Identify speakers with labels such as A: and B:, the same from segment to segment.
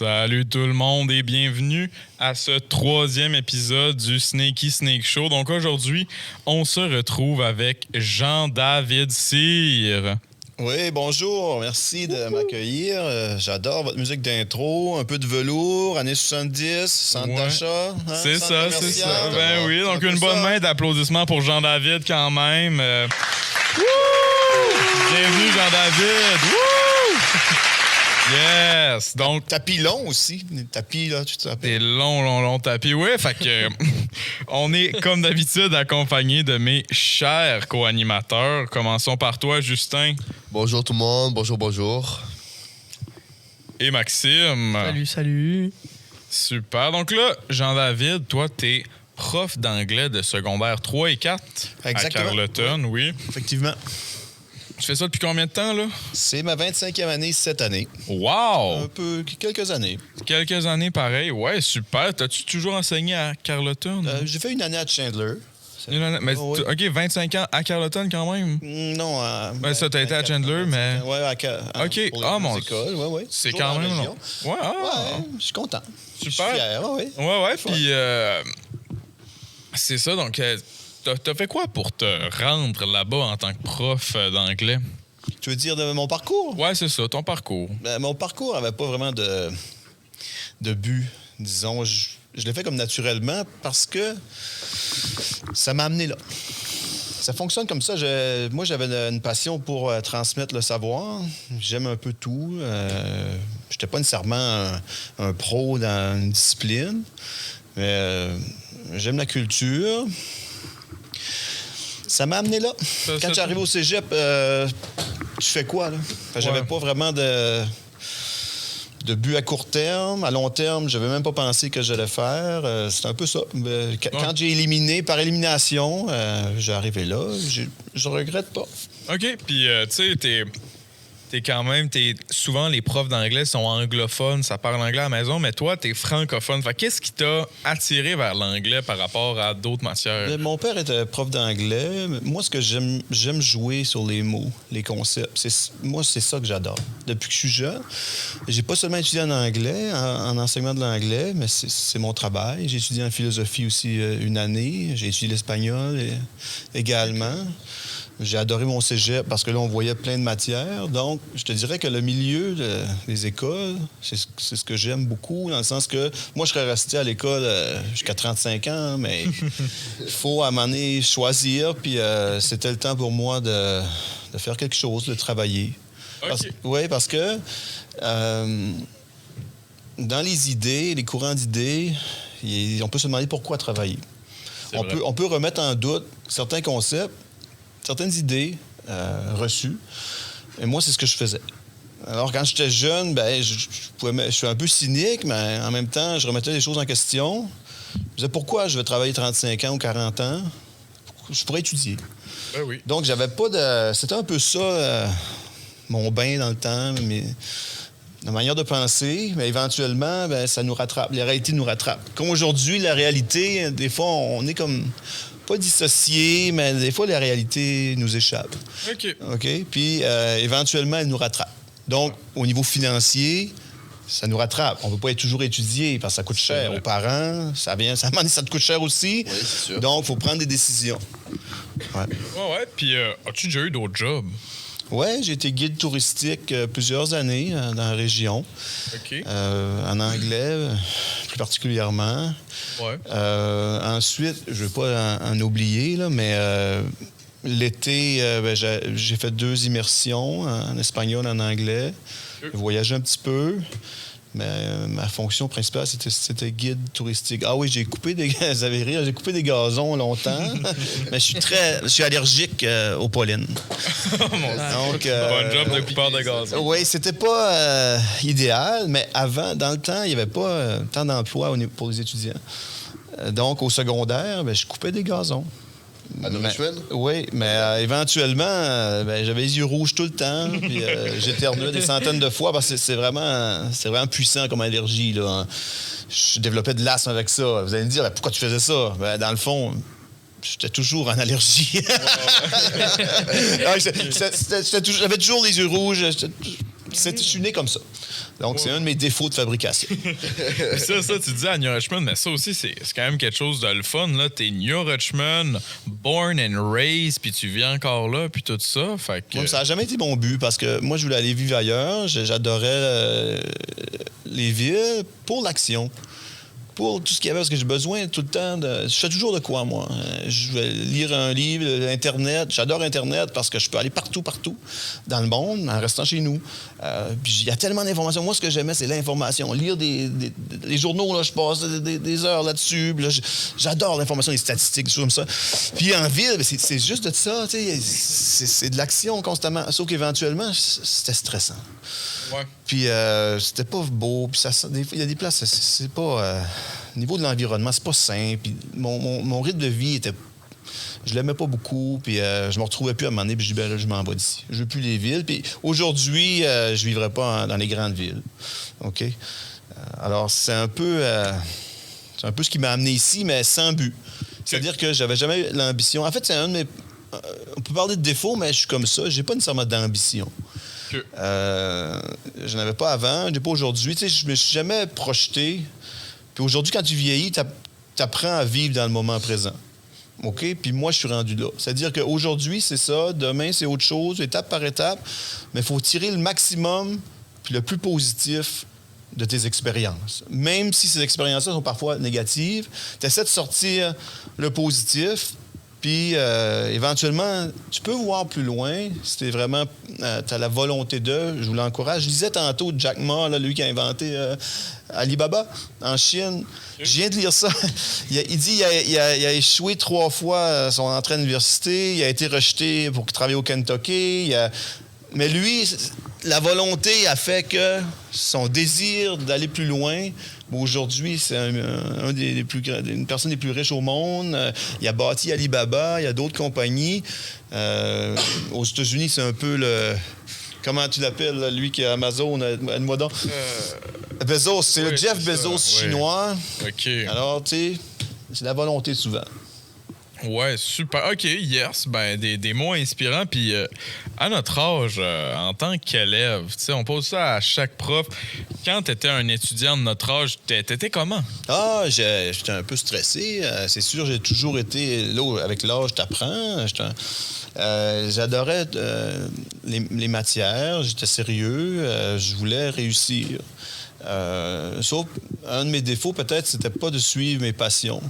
A: Salut tout le monde et bienvenue à ce 3e épisode du Sneaky Snake Show. Donc aujourd'hui, on se retrouve avec Jean-David Cyr.
B: Oui, bonjour. Merci de m'accueillir. J'adore votre musique d'intro. Un peu de velours, années 70, centre d'achat. Hein,
A: c'est ça. Ben oui, donc une bonne
B: ça.
A: main d'applaudissements pour Jean-David quand même. Bienvenue Jean-David. Yes! Donc,
B: tapis long aussi. Les tapis, là, tu te rappelles?
A: Des longs tapis. Oui, fait que on est, comme d'habitude, accompagné de mes chers co-animateurs. Commençons par toi, Justin.
C: Bonjour tout le monde, bonjour.
A: Et Maxime.
D: Salut.
A: Super. Donc là, Jean-David, toi, t'es prof d'anglais de secondaire 3 et 4
B: Exactement.
A: à Carleton, oui.
B: Effectivement.
A: Tu fais ça depuis combien de temps, là?
B: C'est ma 25e année cette année.
A: Wow!
B: Quelques années.
A: Quelques années, pareil. Ouais, super. T'as-tu toujours enseigné à Carleton?
B: J'ai fait une année à Chandler.
A: Mais
B: oui.
A: OK, 25 ans à Carleton quand même?
B: Non,
A: Ben, ça, t'as été à Chandler, mais...
B: Oui,
A: OK.
B: pour les écoles, oui.
A: C'est
B: Toujours
A: quand
B: dans la
A: même
B: région.
A: long. Ouais,
B: Ouais, je suis content.
A: Super.
B: Je suis fier, oui.
A: Ouais, puis c'est ça, donc t'as fait quoi pour te rendre là-bas en tant que prof d'anglais?
B: Tu veux dire de mon parcours?
A: Ouais, c'est ça, ton parcours.
B: Mon parcours n'avait pas vraiment de but, disons. Je l'ai fait comme naturellement parce que ça m'a amené là. Ça fonctionne comme ça. Moi, j'avais une passion pour transmettre le savoir. J'aime un peu tout. Je n'étais pas nécessairement un pro dans une discipline, mais j'aime la culture. Ça m'a amené là. Quand j'arrive au cégep, tu fais quoi, là? J'avais pas vraiment de but à court terme. À long terme, je n'avais même pas pensé que j'allais faire. C'est un peu ça. Quand j'ai éliminé, par élimination, j'ai arrivé là. Je regrette pas.
A: OK, puis tu sais, souvent, les profs d'anglais sont anglophones, ça parle anglais à la maison, mais toi, t'es francophone. Fait qu'est-ce qui t'a attiré vers l'anglais par rapport à d'autres matières?
B: Mon père était prof d'anglais. Moi, ce que j'aime jouer sur les mots, les concepts. Moi, c'est ça que j'adore. Depuis que je suis jeune, j'ai pas seulement étudié en anglais, en enseignement de l'anglais, mais c'est mon travail. J'ai étudié en philosophie aussi une année. J'ai étudié l'espagnol également. J'ai adoré mon cégep parce que là, on voyait plein de matières. Donc, je te dirais que le milieu des écoles, c'est ce que j'aime beaucoup, dans le sens que moi, je serais resté à l'école jusqu'à 35 ans, mais il faut, à un moment donné, choisir. Puis c'était le temps pour moi de faire quelque chose, de travailler.
A: Okay.
B: Oui, parce que dans les idées, les courants d'idées, on peut se demander pourquoi travailler. On peut remettre en doute certains concepts, certaines idées reçues. Et moi, c'est ce que je faisais. Alors, quand j'étais jeune, je suis un peu cynique, mais en même temps, je remettais les choses en question. Je disais, pourquoi je vais travailler 35 ans ou 40 ans? Je pourrais étudier.
A: Ben oui.
B: Donc, j'avais pas de... C'était un peu ça, mon bain dans le temps, la manière de penser, mais éventuellement, ça nous rattrape. La réalité nous rattrape. Comme aujourd'hui, la réalité, des fois, on est comme... pas dissocié, mais des fois, la réalité nous échappe. OK? Puis, éventuellement, elle nous rattrape. Donc, au niveau financier, ça nous rattrape. On ne peut pas être toujours étudié parce que ça coûte cher aux parents. Ça te coûte cher aussi.
C: Oui, c'est sûr.
B: Donc, il faut prendre des décisions.
A: Ouais. Puis, as-tu déjà eu d'autres jobs?
B: Oui, j'ai été guide touristique plusieurs années dans la région.
A: OK.
B: En anglais, plus particulièrement.
A: Ouais.
B: Ensuite, je ne veux pas en oublier, là, mais l'été, j'ai fait 2 immersions en espagnol et en anglais. J'ai voyagé un petit peu. Mais ma fonction principale, c'était guide touristique. Ah oui, j'ai coupé des gazons longtemps. Mais je suis allergique aux pollens.
A: Donc, bon job de coupeur de gazon.
B: Oui, c'était pas idéal, mais avant, dans le temps, il n'y avait pas tant d'emplois pour les étudiants. Donc, au secondaire, je coupais des gazons.
C: À Nouvelle-Suède?
B: Oui, mais éventuellement, j'avais les yeux rouges tout le temps. Puis j'éternuais des centaines de fois parce que c'est vraiment puissant comme allergie, là. Je développais de l'asthme avec ça. Vous allez me dire, pourquoi tu faisais ça? Dans le fond, j'étais toujours en allergie. J'avais toujours les yeux rouges. Je suis né comme ça. Donc, c'est un de mes défauts de fabrication.
A: ça, tu dis à New Richmond, mais ça aussi, c'est quand même quelque chose de le fun. Là. T'es New Richmond, born and raised, puis tu vis encore là, puis tout ça. Fait que...
B: Ça n'a jamais été mon but parce que moi, je voulais aller vivre ailleurs. J'adorais les villes pour l'action. Pour tout ce qu'il y avait, parce que j'ai besoin tout le temps de... Je fais toujours de quoi, moi? Je vais lire un livre, Internet. J'adore Internet parce que je peux aller partout dans le monde en restant chez nous. Puis il y a tellement d'informations. Moi, ce que j'aimais, c'est l'information. Lire les journaux, là, je passe des heures là-dessus. Puis là, j'adore l'information, les statistiques, des choses comme ça. Puis en ville, c'est juste de ça, tu sais. C'est de l'action constamment. Sauf qu'éventuellement, c'était stressant.
A: Ouais.
B: Puis c'était pas beau. Puis il y a des places, c'est pas... au niveau de l'environnement, c'est pas simple. Puis mon rythme de vie était... Je l'aimais pas beaucoup. Puis je me retrouvais plus à un moment donné. Puis je dis, ben là, je m'en vais d'ici. Je veux plus les villes. Puis aujourd'hui, je vivrai pas dans les grandes villes. OK? Alors, c'est un peu ce qui m'a amené ici, mais sans but. C'est-à-dire que j'avais jamais eu l'ambition. En fait, c'est un de mes... On peut parler de défaut, mais je suis comme ça. J'ai pas nécessairement d'ambition. Je n'avais pas avant, je n'ai pas aujourd'hui. Tu sais, je me suis jamais projeté. Puis aujourd'hui, quand tu vieillis, tu apprends à vivre dans le moment présent. OK? Puis moi, je suis rendu là. C'est-à-dire qu'aujourd'hui, c'est ça. Demain, c'est autre chose, étape par étape. Mais il faut tirer le maximum puis le plus positif de tes expériences. Même si ces expériences-là sont parfois négatives, tu essaies de sortir le positif. Puis, éventuellement, tu peux voir plus loin si tu vraiment... tu as la volonté de... Je vous l'encourage. Je disais tantôt Jack Ma, là, lui qui a inventé Alibaba en Chine. Je viens de lire ça. Il dit qu'il a échoué 3 fois son entrée à l'université. Il a été rejeté pour travailler au Kentucky. Mais lui, la volonté a fait que son désir d'aller plus loin... Aujourd'hui, c'est une personne des plus riches au monde. Il a bâti Alibaba, il y a d'autres compagnies. Aux États-Unis, c'est un peu le... Comment tu l'appelles, lui qui est Amazon? Aide-moi donc. Bezos, c'est le Jeff Bezos chinois.
A: OK.
B: Alors, tu sais, c'est la volonté souvent.
A: Ouais, super. OK, yes. Ben, des mots inspirants. Puis, à notre âge, en tant qu'élève, tu sais, on pose ça à chaque prof. Quand tu étais un étudiant de notre âge, t'étais comment?
B: Ah, j'étais un peu stressé. C'est sûr, j'ai toujours été... Là, avec l'âge, t'apprends. J'adorais les matières. J'étais sérieux. Je voulais réussir. Sauf, un de mes défauts, peut-être, c'était pas de suivre mes passions.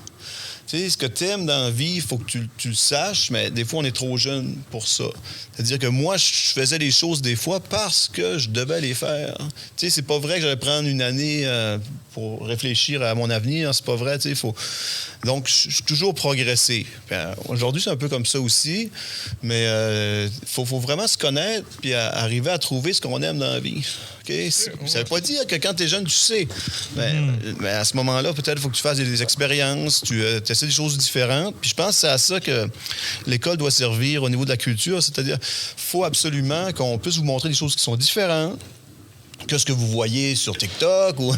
B: Tu sais, ce que tu aimes dans la vie, il faut que tu le saches, mais des fois, on est trop jeune pour ça. C'est-à-dire que moi, je faisais les choses des fois parce que je devais les faire. Tu sais, c'est pas vrai que j'allais prendre une année pour réfléchir à mon avenir. C'est pas vrai, tu sais, faut... Donc, je suis toujours progressé. Aujourd'hui, c'est un peu comme ça aussi, mais faut vraiment se connaître puis arriver à trouver ce qu'on aime dans la vie. Okay? Ça veut pas dire que quand tu es jeune, tu sais. Mais à ce moment-là, peut-être il faut que tu fasses des expériences, tu essaies des choses différentes. Puis je pense que c'est à ça que l'école doit servir au niveau de la culture. C'est-à-dire faut absolument qu'on puisse vous montrer des choses qui sont différentes que ce que vous voyez sur TikTok ou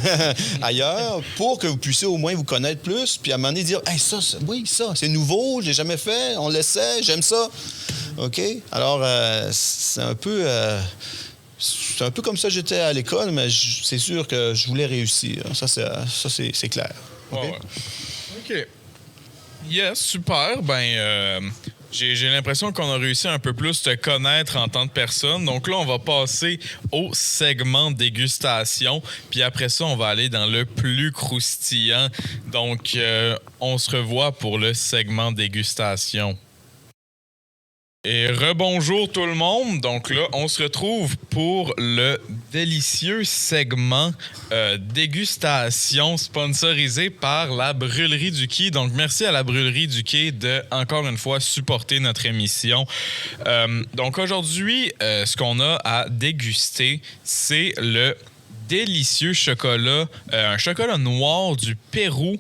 B: ailleurs, pour que vous puissiez au moins vous connaître plus, puis à un moment donné dire « Hey, ça, c'est nouveau, je l'ai jamais fait, on l'essaie, j'aime ça. » OK? Alors, c'est un peu comme ça que j'étais à l'école, mais c'est sûr que je voulais réussir. Ça, c'est clair. OK?
A: Ouais. OK. Yes, super. Ben... J'ai l'impression qu'on a réussi à un peu plus te connaître en tant que personne. Donc là, on va passer au segment dégustation. Puis après ça, on va aller dans le plus croustillant. Donc, on se revoit pour le segment dégustation. Et rebonjour tout le monde. Donc là, on se retrouve pour le délicieux segment dégustation sponsorisé par la Brûlerie du Quai. Donc merci à la Brûlerie du Quai de, encore une fois, supporter notre émission. Donc aujourd'hui, ce qu'on a à déguster, c'est le délicieux chocolat, un chocolat noir du Pérou.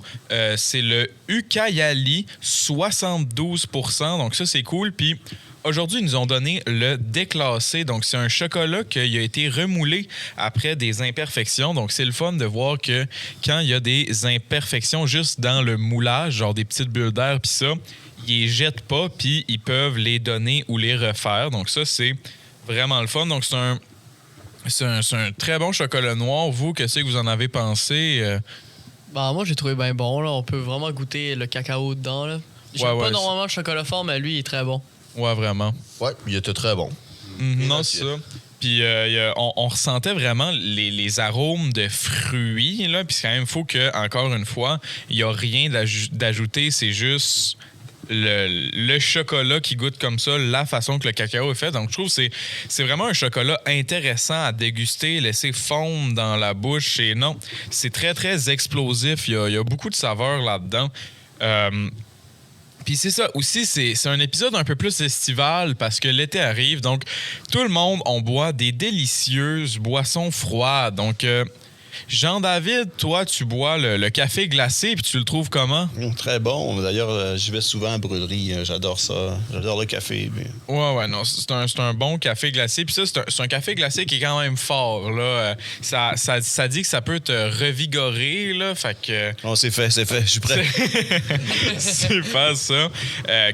A: C'est le Ucayali, 72%. Donc ça, c'est cool. Puis aujourd'hui, ils nous ont donné le déclassé. Donc, c'est un chocolat qui a été remoulé après des imperfections. Donc, c'est le fun de voir que quand il y a des imperfections juste dans le moulage, genre des petites bulles d'air, puis ça, ils les jettent pas, puis ils peuvent les donner ou les refaire. Donc, ça, c'est vraiment le fun. Donc, c'est C'est un très bon chocolat noir. Vous, qu'est-ce que vous en avez pensé?
D: Moi, j'ai trouvé bien bon. Là. On peut vraiment goûter le cacao dedans. Là. J'aime pas normalement le chocolat fort, mais lui, il est très bon.
A: Ouais, vraiment.
C: Ouais, il était très bon.
A: Non, c'est ça. Puis on ressentait vraiment les arômes de fruits, là. Puis quand même, il faut que, encore une fois, il n'y a rien d'ajouté. C'est juste le chocolat qui goûte comme ça, la façon que le cacao est fait. Donc, je trouve que c'est vraiment un chocolat intéressant à déguster, laisser fondre dans la bouche. Et non, c'est très, très explosif. Il y a beaucoup de saveurs là-dedans. Puis c'est ça aussi, c'est un épisode un peu plus estival parce que l'été arrive. Donc, tout le monde, on boit des délicieuses boissons froides. Donc, Jean-David, toi, tu bois le café glacé puis tu le trouves comment?
B: Très bon. D'ailleurs, j'y vais souvent à la brûlerie. J'adore ça. J'adore le café. Mais...
A: Ouais, non, c'est un bon café glacé. Puis ça, c'est un café glacé qui est quand même fort, là. Ça dit que ça peut te revigorer, là. Fait que...
B: Oh, c'est fait. Je suis prêt.
A: C'est pas ça.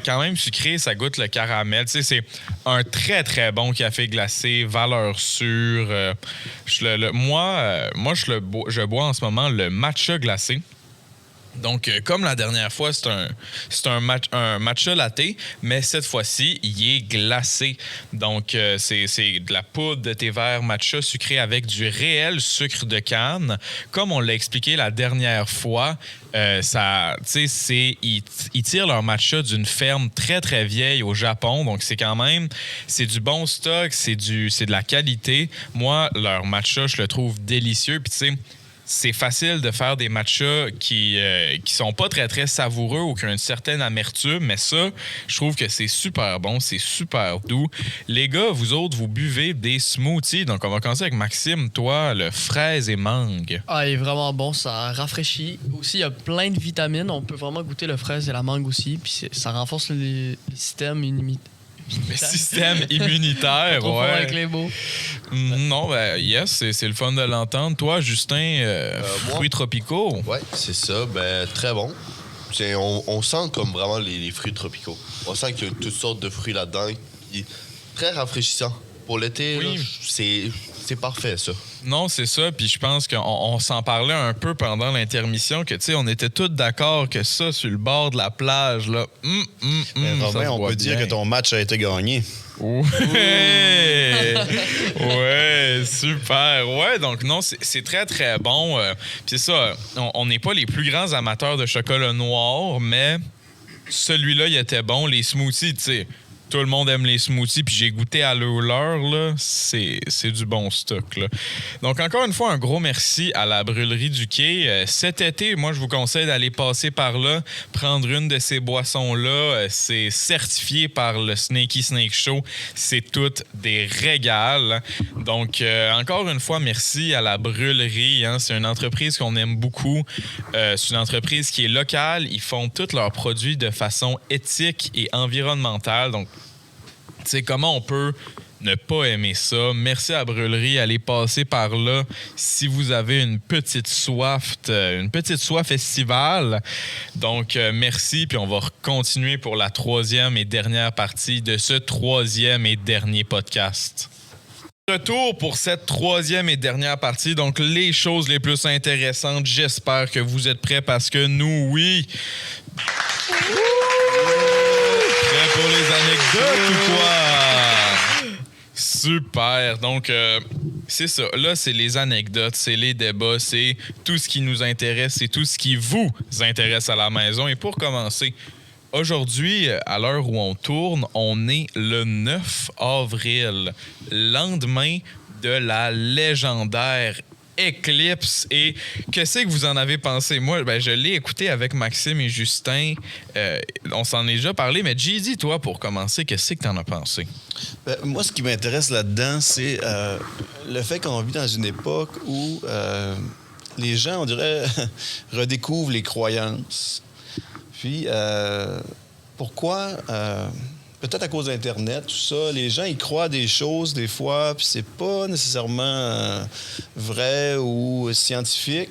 A: Quand même sucré, ça goûte le caramel. Tu sais, c'est un très, très bon café glacé, valeur sûre. Moi, je bois en ce moment le matcha glacé. Donc, comme la dernière fois, c'est un matcha latte, mais cette fois-ci, il est glacé. Donc, c'est de la poudre de thé vert matcha sucré avec du réel sucre de canne. Comme on l'a expliqué la dernière fois, ils tirent leur matcha d'une ferme très, très vieille au Japon. Donc, c'est du bon stock, c'est de la qualité. Moi, leur matcha, je le trouve délicieux. Puis, tu sais, c'est facile de faire des matchas qui sont pas très, très savoureux ou qui ont une certaine amertume, mais ça, je trouve que c'est super bon, c'est super doux. Les gars, vous autres, vous buvez des smoothies. Donc, on va commencer avec Maxime. Toi, le fraise et mangue.
D: Ah, il est vraiment bon, ça rafraîchit. Aussi, il y a plein de vitamines. On peut vraiment goûter le fraise et la mangue aussi. Puis ça renforce le système immunitaire.
A: Le système immunitaire, ouais.
D: Avec les mots.
A: Non, yes, c'est le fun de l'entendre. Toi, Justin, fruits tropicaux.
C: Ouais, c'est ça. Très bon. On sent comme vraiment les fruits tropicaux. On sent qu'il y a toutes sortes de fruits là-dedans. Très rafraîchissant. Pour l'été,
A: oui.
C: C'est parfait, ça.
A: Non, c'est ça. Puis je pense qu'on s'en parlait un peu pendant l'intermission, que, tu sais, on était tous d'accord que ça, sur le bord de la plage, là,
B: Romain, on peut dire que ton match a été gagné.
A: Ouais! Ouais, super. Ouais, donc non, c'est très, très bon. Puis c'est ça, on n'est pas les plus grands amateurs de chocolat noir, mais celui-là, il était bon. Les smoothies, tu sais, tout le monde aime les smoothies, puis j'ai goûté à leur, là, c'est du bon stock, là. Donc, encore une fois, un gros merci à la Brûlerie du Quai. Cet été, moi, je vous conseille d'aller passer par là, prendre une de ces boissons-là. C'est certifié par le Snaky Snake Show. C'est toutes des régals. Donc, encore une fois, merci à la Brûlerie. Hein. C'est une entreprise qu'on aime beaucoup. C'est une entreprise qui est locale. Ils font tous leurs produits de façon éthique et environnementale. Donc, tu sais, comment on peut ne pas aimer ça? Merci à la Brûlerie, allez passer par là si vous avez une petite soif estivale. Donc, merci, puis on va continuer pour la troisième et dernière partie de ce troisième et dernier podcast. Retour pour cette troisième et dernière partie. Donc, les choses les plus intéressantes. J'espère que vous êtes prêts parce que nous, oui. Prêts pour les anecdotes ou quoi? Super. Donc, c'est ça. Là, c'est les anecdotes, c'est les débats, c'est tout ce qui nous intéresse, c'est tout ce qui vous intéresse à la maison. Et pour commencer, aujourd'hui, à l'heure où on tourne, on est le 9 avril, lendemain de la légendaire Éclipse. Et qu'est-ce que vous en avez pensé? Moi, je l'ai écouté avec Maxime et Justin. On s'en est déjà parlé, mais JD, toi, pour commencer, qu'est-ce que tu en as pensé?
B: Moi, ce qui m'intéresse là-dedans, c'est le fait qu'on vit dans une époque où les gens, on dirait, redécouvrent les croyances. Puis, pourquoi... peut-être à cause d'Internet, tout ça, les gens, ils croient à des choses des fois, puis c'est pas nécessairement vrai ou scientifique,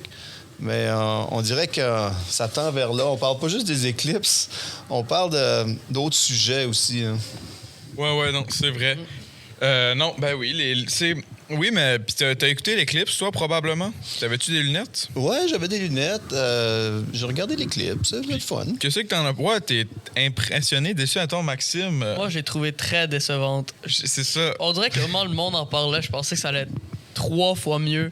B: mais on dirait que ça tend vers là. On parle pas juste des éclipses, on parle d'autres sujets aussi. Hein.
A: Ouais, non, c'est vrai. Non, ben oui, Oui, mais puis t'as écouté l'éclipse, toi, probablement? T'avais-tu des lunettes?
B: Ouais, j'avais des lunettes. J'ai regardé les clips. C'était le fun.
A: Qu'est-ce que t'en as... Ouais, t'es impressionné, déçu à ton Maxime.
D: Moi, j'ai trouvé très décevante.
A: C'est ça.
D: On dirait que vraiment le monde en parlait. Je pensais que ça allait être 3 fois mieux.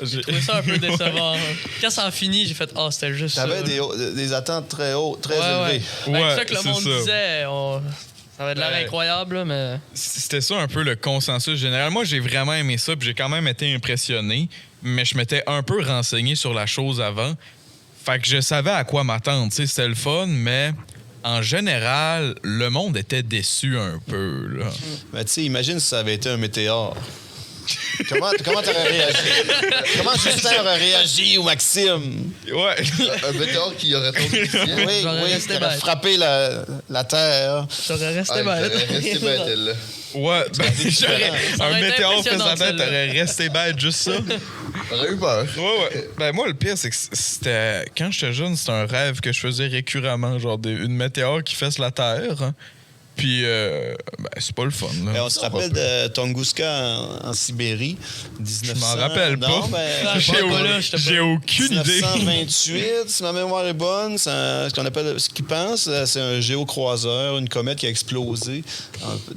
D: J'ai trouvé ça un peu décevant. Quand ça a fini, j'ai fait « Ah, c'était juste ça. »
B: T'avais des attentes très hautes, très
D: Ouais.
B: élevées.
D: Ben,
A: Ouais,
D: c'est ça que le
A: c'est
D: monde
A: ça.
D: disait. Ça avait de l'air
A: Ouais.
D: incroyable, là, mais...
A: C'était ça un peu le consensus général. Moi, j'ai vraiment aimé ça, puis j'ai quand même été impressionné, mais je m'étais un peu renseigné sur la chose avant. Fait que je savais à quoi m'attendre. Tu sais, c'était le fun, mais en général, le monde était déçu un peu. Là.
B: Mais tu sais, imagine si ça avait été un météore. Comment t'aurais réagi? Comment Justin aurait réagi ou Maxime?
A: Ouais.
C: Un météore qui aurait tombé ici.
B: Oui,
D: J'aurais
B: oui,
D: resté
B: qui aurait
D: bête.
B: frappé la Terre.
D: J'aurais resté
C: Ah,
D: bête.
C: j'aurais resté bête, elle. Là.
A: Ouais, ben, j'aurais.
D: Ça
A: Un
D: aurait été
A: météore
D: impressionnant,
A: présentant,
D: celle-là.
A: t'aurais resté bête, juste ça.
C: J'aurais eu peur.
A: Ouais. Ben, moi, le pire, c'est que c'était. Quand j'étais jeune, c'était un rêve que je faisais récurremment. Genre, une météore qui fasse la Terre. Hein. Puis, ben, c'est pas le fun,
B: Et
A: là.
B: on se rappelle de Tunguska en Sibérie, 1900.
A: Je m'en rappelle pas.
B: Non, ben,
D: Ah,
A: J'ai
D: pas là, j'étais
A: j'ai
D: pas-
A: aucune idée.
B: 1928, si ma mémoire est bonne, c'est ce qu'on appelle, ce qu'ils pensent, c'est un géocroiseur, une comète qui a explosé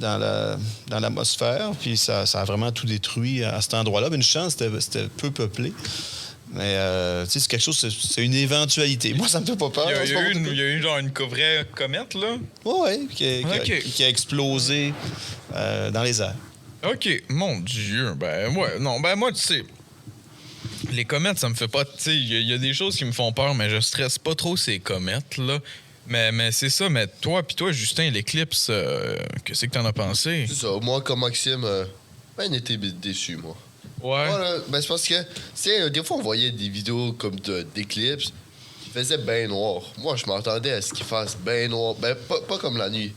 B: dans l'atmosphère, puis ça a vraiment tout détruit à cet endroit-là. Mais une chance, c'était peu peuplé. Mais tu sais, c'est quelque chose, c'est une éventualité. Moi, ça me fait pas peur.
A: Il y a
B: C'est pas
A: eu il y a eu genre une vraie comète, là.
B: Oui,
A: Ok.
B: qui a explosé dans les airs.
A: OK, mon Dieu. Ben, ouais, non, ben, moi, tu sais, les comètes, ça me fait pas. Tu sais, il y a des choses qui me font peur, mais je stresse pas trop ces comètes, là. Mais c'est ça, mais toi, Justin, l'éclipse, qu'est-ce que t'en as pensé?
C: C'est ça. Moi, comme Maxime, ben, été déçu, moi.
A: Ouais.
C: Voilà, ben, c'est parce que, tu sais, des fois, on voyait des vidéos comme d'éclipses qui faisaient bien noir. Moi, je m'attendais à ce qu'il fasse bien noir. Ben, pas comme la nuit,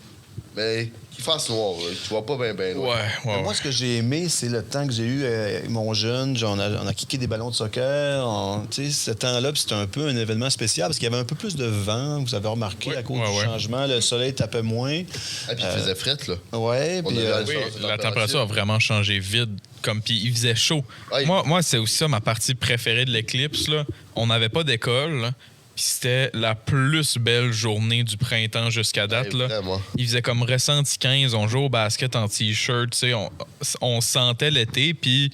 C: mais qu'il fasse noir. Là. Tu vois pas bien noir.
A: Ouais.
B: Moi, ce que j'ai aimé, c'est le temps que j'ai eu avec mon jeune. Genre, on a kické des ballons de soccer. Tu sais, ce temps-là, puis c'était un peu un événement spécial parce qu'il y avait un peu plus de vent. Vous avez remarqué
A: Ouais,
B: à cause
A: ouais.
B: du changement. Le soleil tapait moins.
C: Ah, puis il faisait fret, là.
B: Ouais,
C: On
B: puis
C: avait
A: Oui,
C: chance de
A: la température a vraiment changé vite. Puis il faisait chaud.
C: Ouais.
A: Moi, c'est aussi ça ma partie préférée de l'éclipse. Là. On n'avait pas d'école. Là. Puis c'était la plus belle journée du printemps jusqu'à date. Là.
C: Vraiment.
A: Il faisait comme ressenti 15. On jouait au basket en t-shirt. Tu sais, on sentait l'été. Puis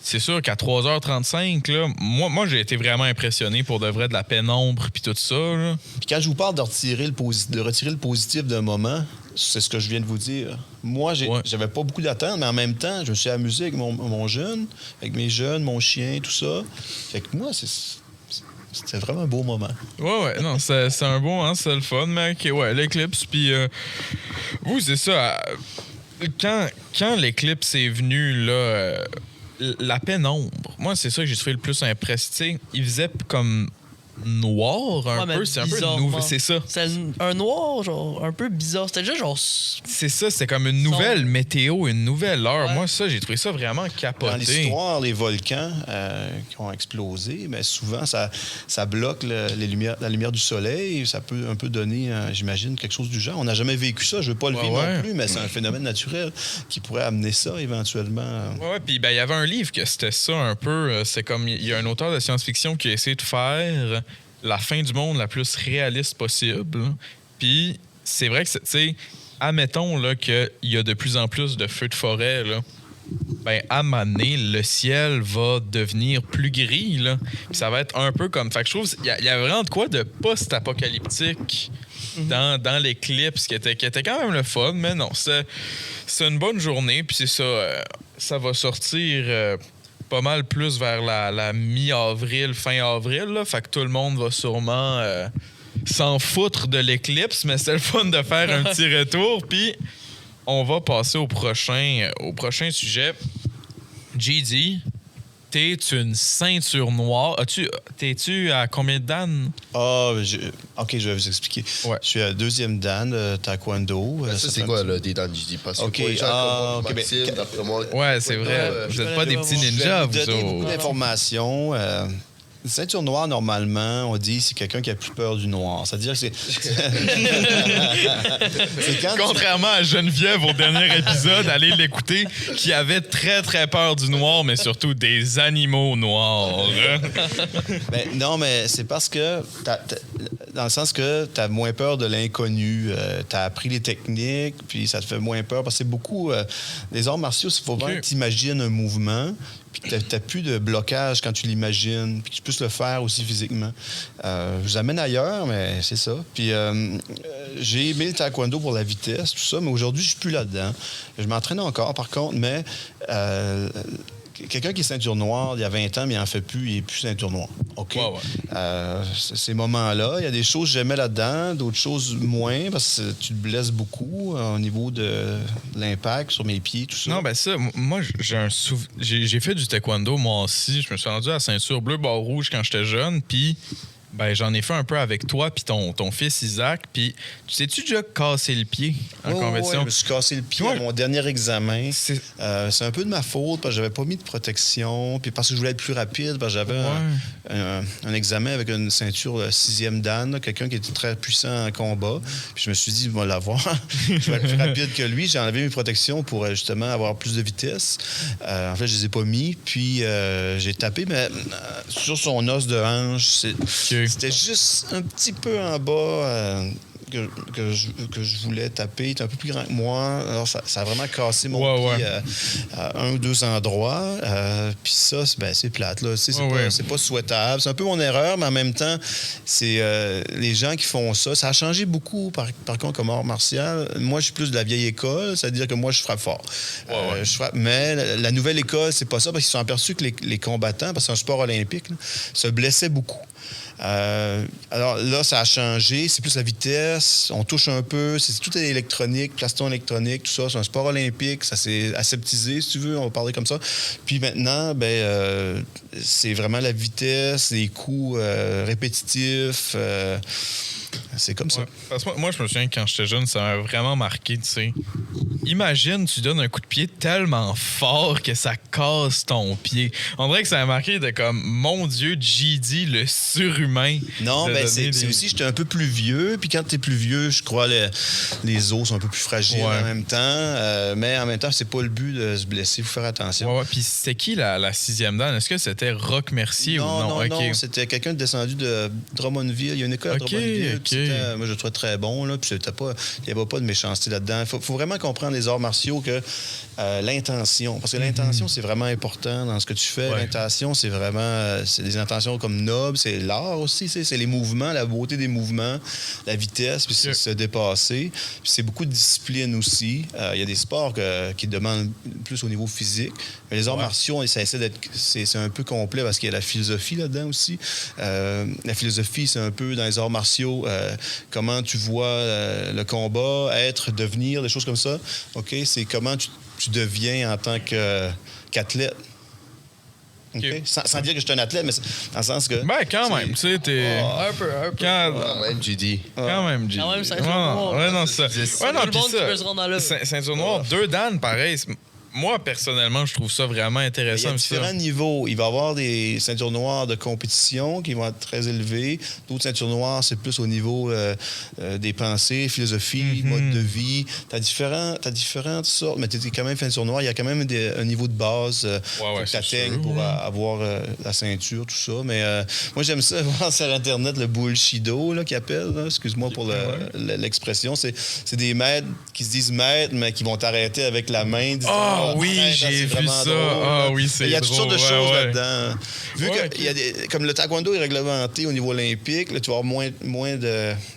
A: c'est sûr qu'à 3h35, là, moi j'ai été vraiment impressionné pour de vrai de la pénombre puis tout ça. Là.
B: Puis quand je vous parle de retirer le positif d'un moment, c'est ce que je viens de vous dire. Moi, j'avais pas beaucoup d'attentes, mais en même temps, je me suis amusé avec mon jeune, avec mes jeunes, mon chien, tout ça. Fait que moi, c'était vraiment un beau moment.
A: Ouais, non, c'est un bon, hein, c'est le fun, mais OK, ouais, l'éclipse, puis vous, c'est ça, quand l'éclipse est venu, là, la pénombre, moi, c'est ça que j'ai trouvé le plus impressionné. Il faisait comme noir un
D: Ouais,
A: peu,
D: mais
A: c'est un peu
D: bizarrement.
A: nouveau, c'est ça.
D: C'était un noir, genre, un peu bizarre. C'était déjà genre...
A: C'est ça, c'est comme une nouvelle météo, une nouvelle heure.
D: Ouais.
A: Moi, ça, j'ai trouvé ça vraiment
B: Dans
A: capoté.
B: l'histoire, les volcans qui ont explosé, mais souvent, ça bloque la lumière du soleil. Ça peut un peu donner, j'imagine, quelque chose du genre. On n'a jamais vécu ça. Je ne veux pas le vivre
A: Ouais.
B: non plus, mais c'est un phénomène naturel qui pourrait amener ça éventuellement.
A: Ouais, puis ben, il y avait un livre que c'était ça un peu. C'est comme, il y a un auteur de science-fiction qui a essayé de faire la fin du monde la plus réaliste possible. Puis c'est vrai que, tu sais, admettons là, qu'il y a de plus en plus de feux de forêt, là, ben, à un moment donné, le ciel va devenir plus gris, là. Puis ça va être un peu comme... Fait que je trouve qu'il y a vraiment de quoi de post-apocalyptique dans l'éclipse qui était quand même le fun, mais non, c'est une bonne journée, puis c'est ça, ça va sortir pas mal plus vers la mi-avril, fin avril, là, fait que tout le monde va sûrement s'en foutre de l'éclipse, mais c'est le fun de faire un petit retour, puis on va passer au prochain sujet. GD, t'es une ceinture noire. T'es-tu à combien de dan?
B: OK, je vais vous expliquer.
A: Ouais.
B: Je suis à deuxième dan de taekwondo.
C: Ben, ça, c'est quoi, là, des dents de Gigi? Parce que
B: OK,
C: pour les gens comme
B: OK,
C: Maxime, d'après moi...
A: Ouais, c'est vrai. Vous
D: je
A: êtes
D: vais
A: pas des
D: aller
A: petits
D: voir.
B: Je vais
A: ninjas,
B: vous
A: vous
B: donner beaucoup
A: autres.
B: d'informations. ceinture noire, normalement, on dit c'est quelqu'un qui a plus peur du noir. C'est-à-dire que c'est quand
A: Contrairement à Geneviève au dernier épisode, allez l'écouter, qui avait très, très peur du noir, mais surtout des animaux noirs.
B: Ben, non, mais c'est parce que, dans le sens que tu as moins peur de l'inconnu. Tu as appris les techniques, puis ça te fait moins peur. Parce que c'est beaucoup. Les arts martiaux, il faut vraiment que tu imagines un mouvement, puis que tu n'as plus de blocage quand tu l'imagines, puis que tu puisses le faire aussi physiquement. Je vous amène ailleurs, mais c'est ça. Puis j'ai aimé le taekwondo pour la vitesse, tout ça, mais aujourd'hui, je suis plus là-dedans. Je m'entraîne encore, par contre, mais quelqu'un qui est ceinture noire, il y a 20 ans, mais il n'en fait plus, il n'est plus ceinture noire. OK?
A: Ouais.
B: Ces moments-là, il y a des choses que j'aimais là-dedans, d'autres choses moins, parce que tu te blesses beaucoup au niveau de l'impact sur mes pieds, tout ça.
A: Non, ben ça, moi, j'ai fait du taekwondo, moi aussi. Je me suis rendu à la ceinture bleu, barre rouge quand j'étais jeune, puis ben, j'en ai fait un peu avec toi puis ton fils Isaac. Puis, tu sais-tu déjà cassé le pied en compétition?
B: Je me suis cassé le pied à mon dernier examen. C'est un peu de ma faute parce que j'avais pas mis de protection. Puis parce que je voulais être plus rapide, parce que j'avais un examen avec une ceinture 6e dan, quelqu'un qui était très puissant en combat. Puis je me suis dit, je vais l'avoir. Je vais être plus rapide que lui. J'ai enlevé mes protections pour justement avoir plus de vitesse. En fait, je les ai pas mis. Puis j'ai tapé, mais sur son os de hanche, c'était juste un petit peu en bas que je voulais taper. Il était un peu plus grand que moi. Alors, ça a vraiment cassé mon pied à un ou deux endroits. Puis ça, c'est plate. Là. C'est pas souhaitable. C'est un peu mon erreur, mais en même temps, c'est les gens qui font ça. Ça a changé beaucoup, par contre, comme art martial. Moi, je suis plus de la vieille école. C'est-à-dire que moi, je frappe fort. Je frappe, mais la nouvelle école, c'est pas ça, parce qu'ils se sont aperçus que les combattants, parce que c'est un sport olympique, là, se blessaient beaucoup. Alors là, ça a changé. C'est plus la vitesse. On touche un peu. Tout est électronique, plaston électronique, tout ça. C'est un sport olympique. Ça s'est aseptisé, si tu veux. On va parler comme ça. Puis maintenant, c'est vraiment la vitesse, les coups répétitifs. C'est comme ça.
A: Parce que moi, je me souviens que quand j'étais jeune, ça m'a vraiment marqué, tu sais. Imagine, tu donnes un coup de pied tellement fort que ça casse ton pied. On dirait que ça m'a marqué de comme, mon Dieu, GD, le surhumain.
B: Non, c'est aussi, j'étais un peu plus vieux. Puis quand t'es plus vieux, je crois les os sont un peu plus fragiles en même temps. Mais en même temps, c'est pas le but de se blesser. Il faut faire attention.
A: Puis c'était qui la 6e dan? Est-ce que c'était Roch Mercier ou non?
B: Non, c'était quelqu'un descendu de Drummondville. Il y a une école à Drummondville. Moi, je le trouvais très bon. Là, puis il n'y avait pas de méchanceté là-dedans. Il faut vraiment comprendre les arts martiaux que l'intention. Parce que l'intention, c'est vraiment important dans ce que tu fais. Ouais. L'intention, c'est vraiment... c'est des intentions comme nobles. C'est l'art aussi. C'est les mouvements, la beauté des mouvements, la vitesse, puis se dépasser. Puis c'est beaucoup de discipline aussi. Il y a des sports qui demandent plus au niveau physique. Mais les arts martiaux, ça essaie d'être... C'est un peu complet parce qu'il y a la philosophie là-dedans aussi. La philosophie, c'est un peu dans les arts martiaux... comment tu vois le combat, devenir, des choses comme ça. OK? C'est comment tu deviens en tant qu'athlète. Okay? Sans dire que je suis un athlète, mais dans le sens que...
A: Ben, quand même, tu sais, t'es...
D: Un peu.
C: Quand même, JD.
A: Quand même,
D: ceinture noire.
A: Ouais, non, ça. Ouais, non,
D: tout le monde qui peut se rendre là.
A: Ceinture noire, 2 dan, pareil. Moi, personnellement, je trouve ça vraiment intéressant.
B: Il y a différents niveaux. Il va y avoir des ceintures noires de compétition qui vont être très élevées. D'autres ceintures noires, c'est plus au niveau des pensées, philosophie, mode de vie. Tu as différentes sortes, mais tu es quand même ceinture noire. Il y a quand même un niveau de base que tu atteignes pour avoir la ceinture, tout ça. Mais moi, j'aime ça, voir sur Internet le bullshido qu'ils appellent. Excuse-moi pour l'expression. C'est des maîtres qui se disent maîtres, mais qui vont t'arrêter avec la main.
A: Oui, j'ai vu ça. Oui, c'est drôle.
B: Il y a toutes sortes de choses là-dedans. Vu que comme le taekwondo est réglementé au niveau olympique, là, tu vas avoir moins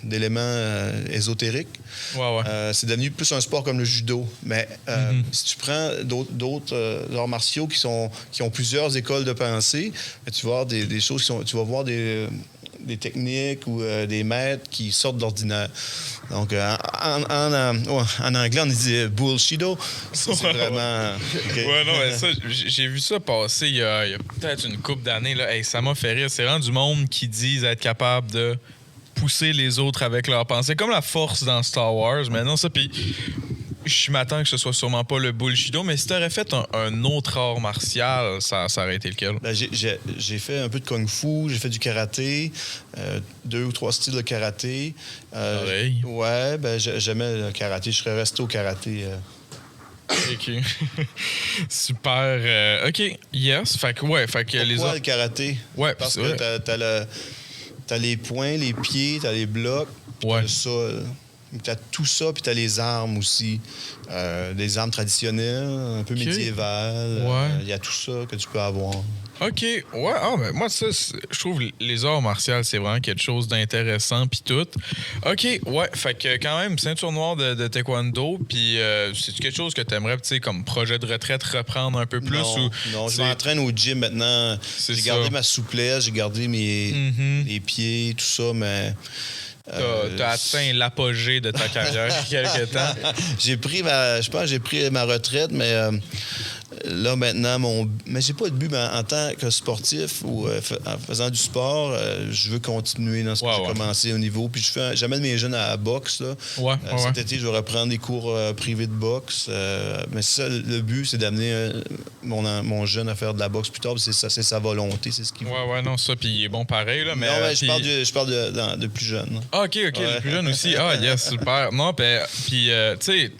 B: d'éléments ésotériques. C'est devenu plus un sport comme le judo. Mais si tu prends d'autres arts martiaux qui ont plusieurs écoles de pensée, tu vas avoir des choses tu vas voir des techniques ou des maîtres qui sortent d'ordinaire. Donc, en anglais, on dit bullshido. C'est vraiment... Okay.
A: Ouais, non, mais ça, j'ai vu ça passer il y a peut-être une couple d'années. Là. Hey, ça m'a fait rire. C'est vraiment du monde qui disent être capable de pousser les autres avec leurs pensées. Comme la force dans Star Wars. Mais non, ça, puis... je m'attends que ce soit sûrement pas le bullshido, mais si t'aurais fait un autre art martial, ça aurait été lequel?
B: Ben, j'ai fait un peu de kung-fu, j'ai fait du karaté, 2 ou 3 styles de karaté.
A: Pareil.
B: Ouais, ben j'aimais le karaté. Je serais resté au karaté.
A: OK. Super. OK. Yes. Fait que les
B: Pourquoi
A: autres...
B: le karaté?
A: Ouais,
B: Parce
A: c'est
B: que
A: vrai.
B: t'as les poings, les pieds, t'as les blocs, puis
A: Ouais.
B: t'as le sol. T'as tout ça, puis t'as les armes aussi. Des armes traditionnelles, un peu
A: OK.
B: médiévales.
A: Ouais.
B: Il y a tout ça que tu peux avoir.
A: OK. Ouais. Ah, ben moi, ça, je trouve les arts martiaux, c'est vraiment quelque chose d'intéressant, puis tout. OK. Ouais. Fait que quand même, ceinture noire de taekwondo, puis c'est quelque chose que t'aimerais, tu sais, comme projet de retraite, reprendre un peu plus?
B: Non, je
A: c'est-
B: m'entraîne au gym maintenant.
A: C'est
B: J'ai
A: ça.
B: gardé ma souplesse, j'ai gardé les pieds, tout ça, mais...
A: T'as atteint l'apogée de ta carrière il y a quelques temps.
B: je pense que j'ai pris ma retraite, mais là maintenant, mais j'ai pas de but en tant que sportif ou en faisant du sport. Je veux continuer dans ce que j'ai commencé au niveau. Puis j'amène mes jeunes à la boxe. Là. Cet été, je vais reprendre des cours privés de boxe. Mais ça, le but, c'est d'amener mon jeune à faire de la boxe plus tard. C'est sa volonté, c'est ce qu'il veut.
A: Ouais, non, ça, puis il est bon pareil. Là, mais,
B: non, mais je parle de plus jeune. Là.
A: Ah, OK, le plus jeune aussi. Ah, yes, super. Non, puis, tu sais,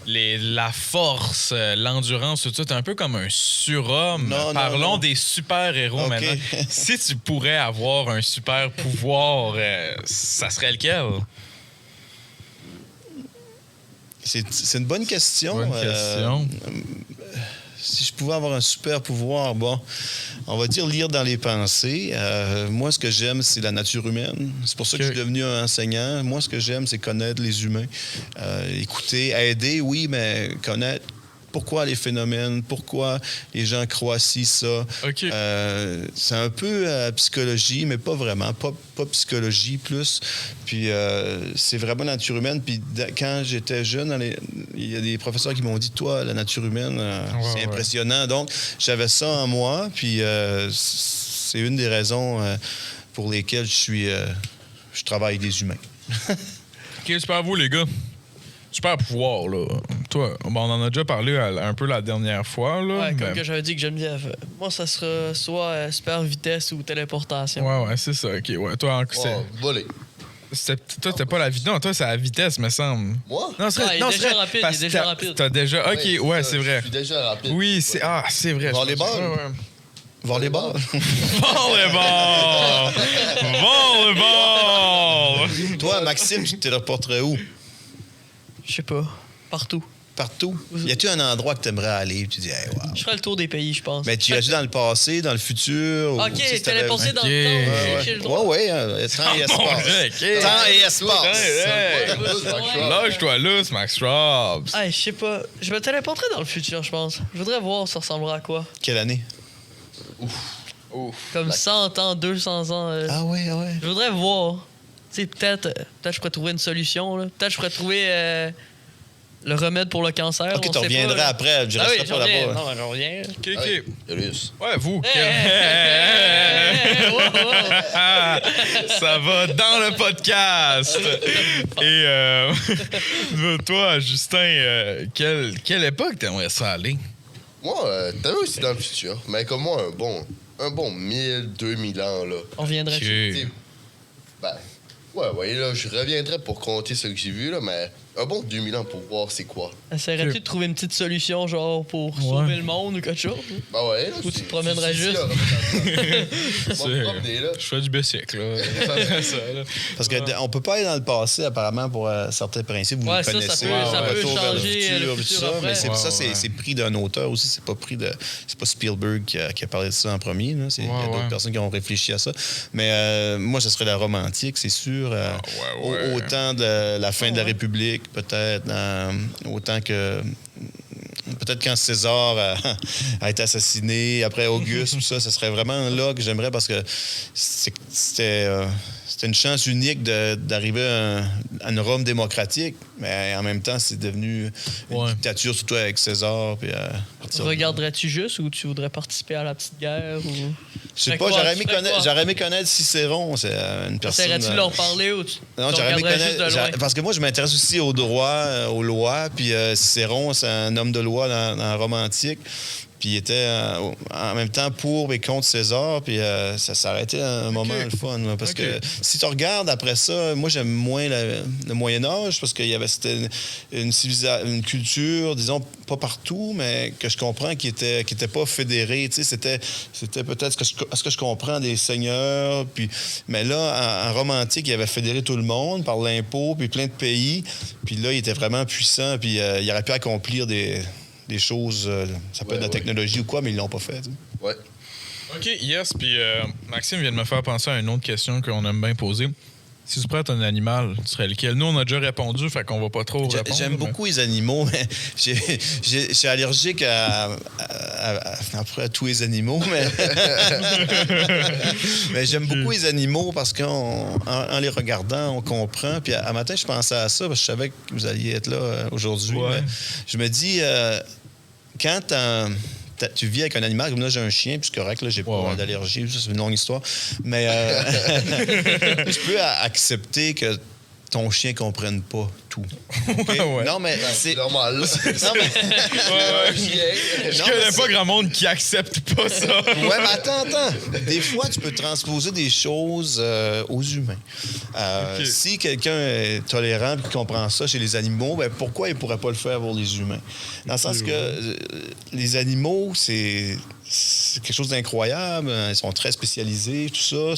A: la force, l'endurance, tout ça, t'es un peu comme un surhomme. Parlons des super-héros maintenant. Si tu pourrais avoir un super pouvoir, ça serait lequel?
B: C'est une bonne question.
A: Bonne question.
B: Si je pouvais avoir un super pouvoir, bon, on va dire lire dans les pensées. Moi, ce que j'aime, c'est la nature humaine. C'est pour ça que je suis devenu un enseignant. Moi, ce que j'aime, c'est connaître les humains. Écouter, aider, oui, mais connaître pourquoi les phénomènes, pourquoi les gens croient ci, ça.
A: OK.
B: C'est un peu psychologie, mais pas vraiment. Pas psychologie, plus. Puis c'est vraiment la nature humaine. Puis quand j'étais jeune, il y a des professeurs qui m'ont dit, toi, la nature humaine, c'est impressionnant. Donc, j'avais ça en moi. Puis c'est une des raisons pour lesquelles je travaille avec des humains.
A: OK, super à vous, les gars. Super pouvoir, là. Toi, on en a déjà parlé un peu la dernière fois, là.
D: Ouais, comme que j'avais dit que Geneviève. Moi, ça sera soit super vitesse ou téléportation.
A: Ouais, c'est ça. OK, ouais. Toi,
C: voler.
A: Toi, t'as pas la vitesse. Non, toi, c'est la vitesse, me semble.
C: Moi?
A: Non,
D: il est déjà rapide. Il est déjà rapide.
A: T'as déjà... OK, ouais, c'est vrai.
C: Je suis déjà rapide.
A: Oui, c'est vrai.
B: Volleyball? Volleyball?
A: Volleyball! Volleyball!
B: Toi, Maxime, tu te téléporterais où?
D: Je sais pas. Partout.
B: Partout? Y a-tu un endroit que tu aimerais aller? Tu dis, hey, wow.
D: Je ferais le tour des pays, je pense.
B: Mais tu irais-tu dans le passé, dans le futur?
D: OK, téléporter dans le temps. J'ai le droit.
B: Oui, temps et espace. Temps et espace.
A: Lâche-toi lousse, Max Robs.
D: Je sais pas. Je me téléporterais dans le futur, je pense. Je voudrais voir ça ressemblera à quoi.
B: Quelle année?
D: Comme 100 ans, 200 ans.
B: Ah ouais.
D: Je voudrais voir. Tu sais, peut-être je pourrais trouver une solution. Là. Peut-être je pourrais trouver le remède pour le cancer.
B: OK, tu reviendrais après. Je resterai pas là-bas.
D: Non, j'en reviens.
A: OK.
C: Julius.
A: Ouais, vous.
D: Wow.
A: Ça va dans le podcast. Et toi, Justin, quelle époque t'aimerais ça aller?
C: Moi, t'avais aussi dans le futur. Mais comme moi, un bon 1000, 2000 ans, là.
D: On reviendrait.
A: OK.
C: Ben, ouais, là, je reviendrai pour compter ce que j'ai vu, là, mais un bon 2000 ans pour voir c'est quoi.
D: Essaierais-tu de trouver une petite solution, genre, pour sauver le monde ou quelque chose?
C: Ben ouais, là.
D: Ou tu te promènerais juste?
A: Je fais du bicycle, là. Ça, là.
B: Parce qu'on peut pas aller dans le passé, apparemment, pour certains principes. Vous
D: Ouais,
B: les
D: ça,
B: connaissez.
D: ça peut
B: Retour vers
D: changer le
B: tout
D: futur
B: ça,
D: après.
B: mais c'est
A: Ouais.
B: c'est pris d'un auteur aussi. C'est pas Spielberg qui a parlé de ça en premier. Là. Il y a d'autres personnes qui ont réfléchi à ça. Mais moi, ce serait la Rome antique, c'est sûr. Au temps de la fin de la République, peut-être. Autant que... Peut-être quand César a été assassiné, après Auguste, tout ça, ce serait vraiment là que j'aimerais parce que c'était une chance unique d'arriver une Rome démocratique, mais en même temps, c'est devenu une dictature, surtout avec César. Puis,
D: regarderais-tu juste ou tu voudrais participer à la petite guerre? Ou...
B: Je sais pas, j'aurais aimé connaître Cicéron. C'est une personne.
D: Essaierais-tu de leur parler ou tu
B: non, j'aurais aimé connaître. Parce que moi, je m'intéresse aussi au droit, aux lois. Puis Cicéron, c'est un homme de loi dans Rome antique. Puis il était en même temps pour et contre César. Puis ça s'arrêtait à un moment le fun. Là, parce que si tu regardes après ça, moi j'aime moins le Moyen-Âge parce c'était une culture, disons, pas partout, mais que je comprends qui était pas fédérée. Tu sais, c'était peut-être ce que je comprends des seigneurs. Puis, mais là, en Rome antique, il avait fédéré tout le monde par l'impôt, puis plein de pays. Puis là, il était vraiment puissant. Puis il aurait pu accomplir des choses, ça peut être de la technologie ou quoi, mais ils l'ont pas fait. Tu sais.
C: Ouais.
A: OK, yes. Puis Maxime vient de me faire penser à une autre question qu'on aime bien poser. Si tu prêtes un animal, tu serais lequel? Nous, on a déjà répondu, fait qu'on va pas trop répondre.
B: J'aime beaucoup les animaux, mais je suis allergique à tous les animaux, mais, mais j'aime beaucoup les animaux parce qu'en les regardant, on comprend. Puis à matin, je pensais à ça parce que je savais que vous alliez être là aujourd'hui.
A: Ouais.
B: Je me dis, quand tu vis avec un animal, comme là, j'ai un chien, puis c'est correct, là, j'ai pas d'allergie, c'est une longue histoire. Mais je peux accepter que ton chien comprenne pas tout. Okay? Non, mais c'est
C: normal.
B: Non, mais...
A: Je connais pas grand monde qui accepte pas ça.
B: Ouais, mais attends. Des fois, tu peux transposer des choses aux humains. Si quelqu'un est tolérant et comprend ça chez les animaux, ben pourquoi il pourrait pas le faire pour les humains? Dans le sens que les animaux, c'est quelque chose d'incroyable. Ils sont très spécialisés, tout ça,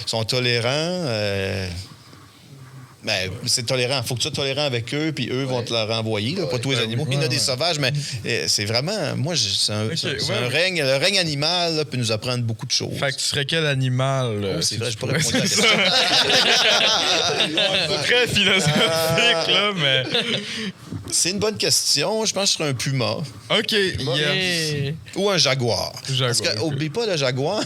B: sont tolérants. Ben, c'est tolérant. Il faut que tu sois tolérant avec eux, puis eux vont te le renvoyer. Là, pas tous les animaux. Il y en a des sauvages, mais c'est vraiment... Moi, c'est un règne. Le règne animal là, peut nous apprendre beaucoup de choses.
A: Fait que tu serais quel animal?
B: C'est vrai, je pourrais répondre à la question.
A: C'est très philosophique, là, mais...
B: C'est une bonne question. Je pense que je serais un puma.
A: OK, yeah.
B: Ou un jaguar. Parce que, oublie pas, le jaguar,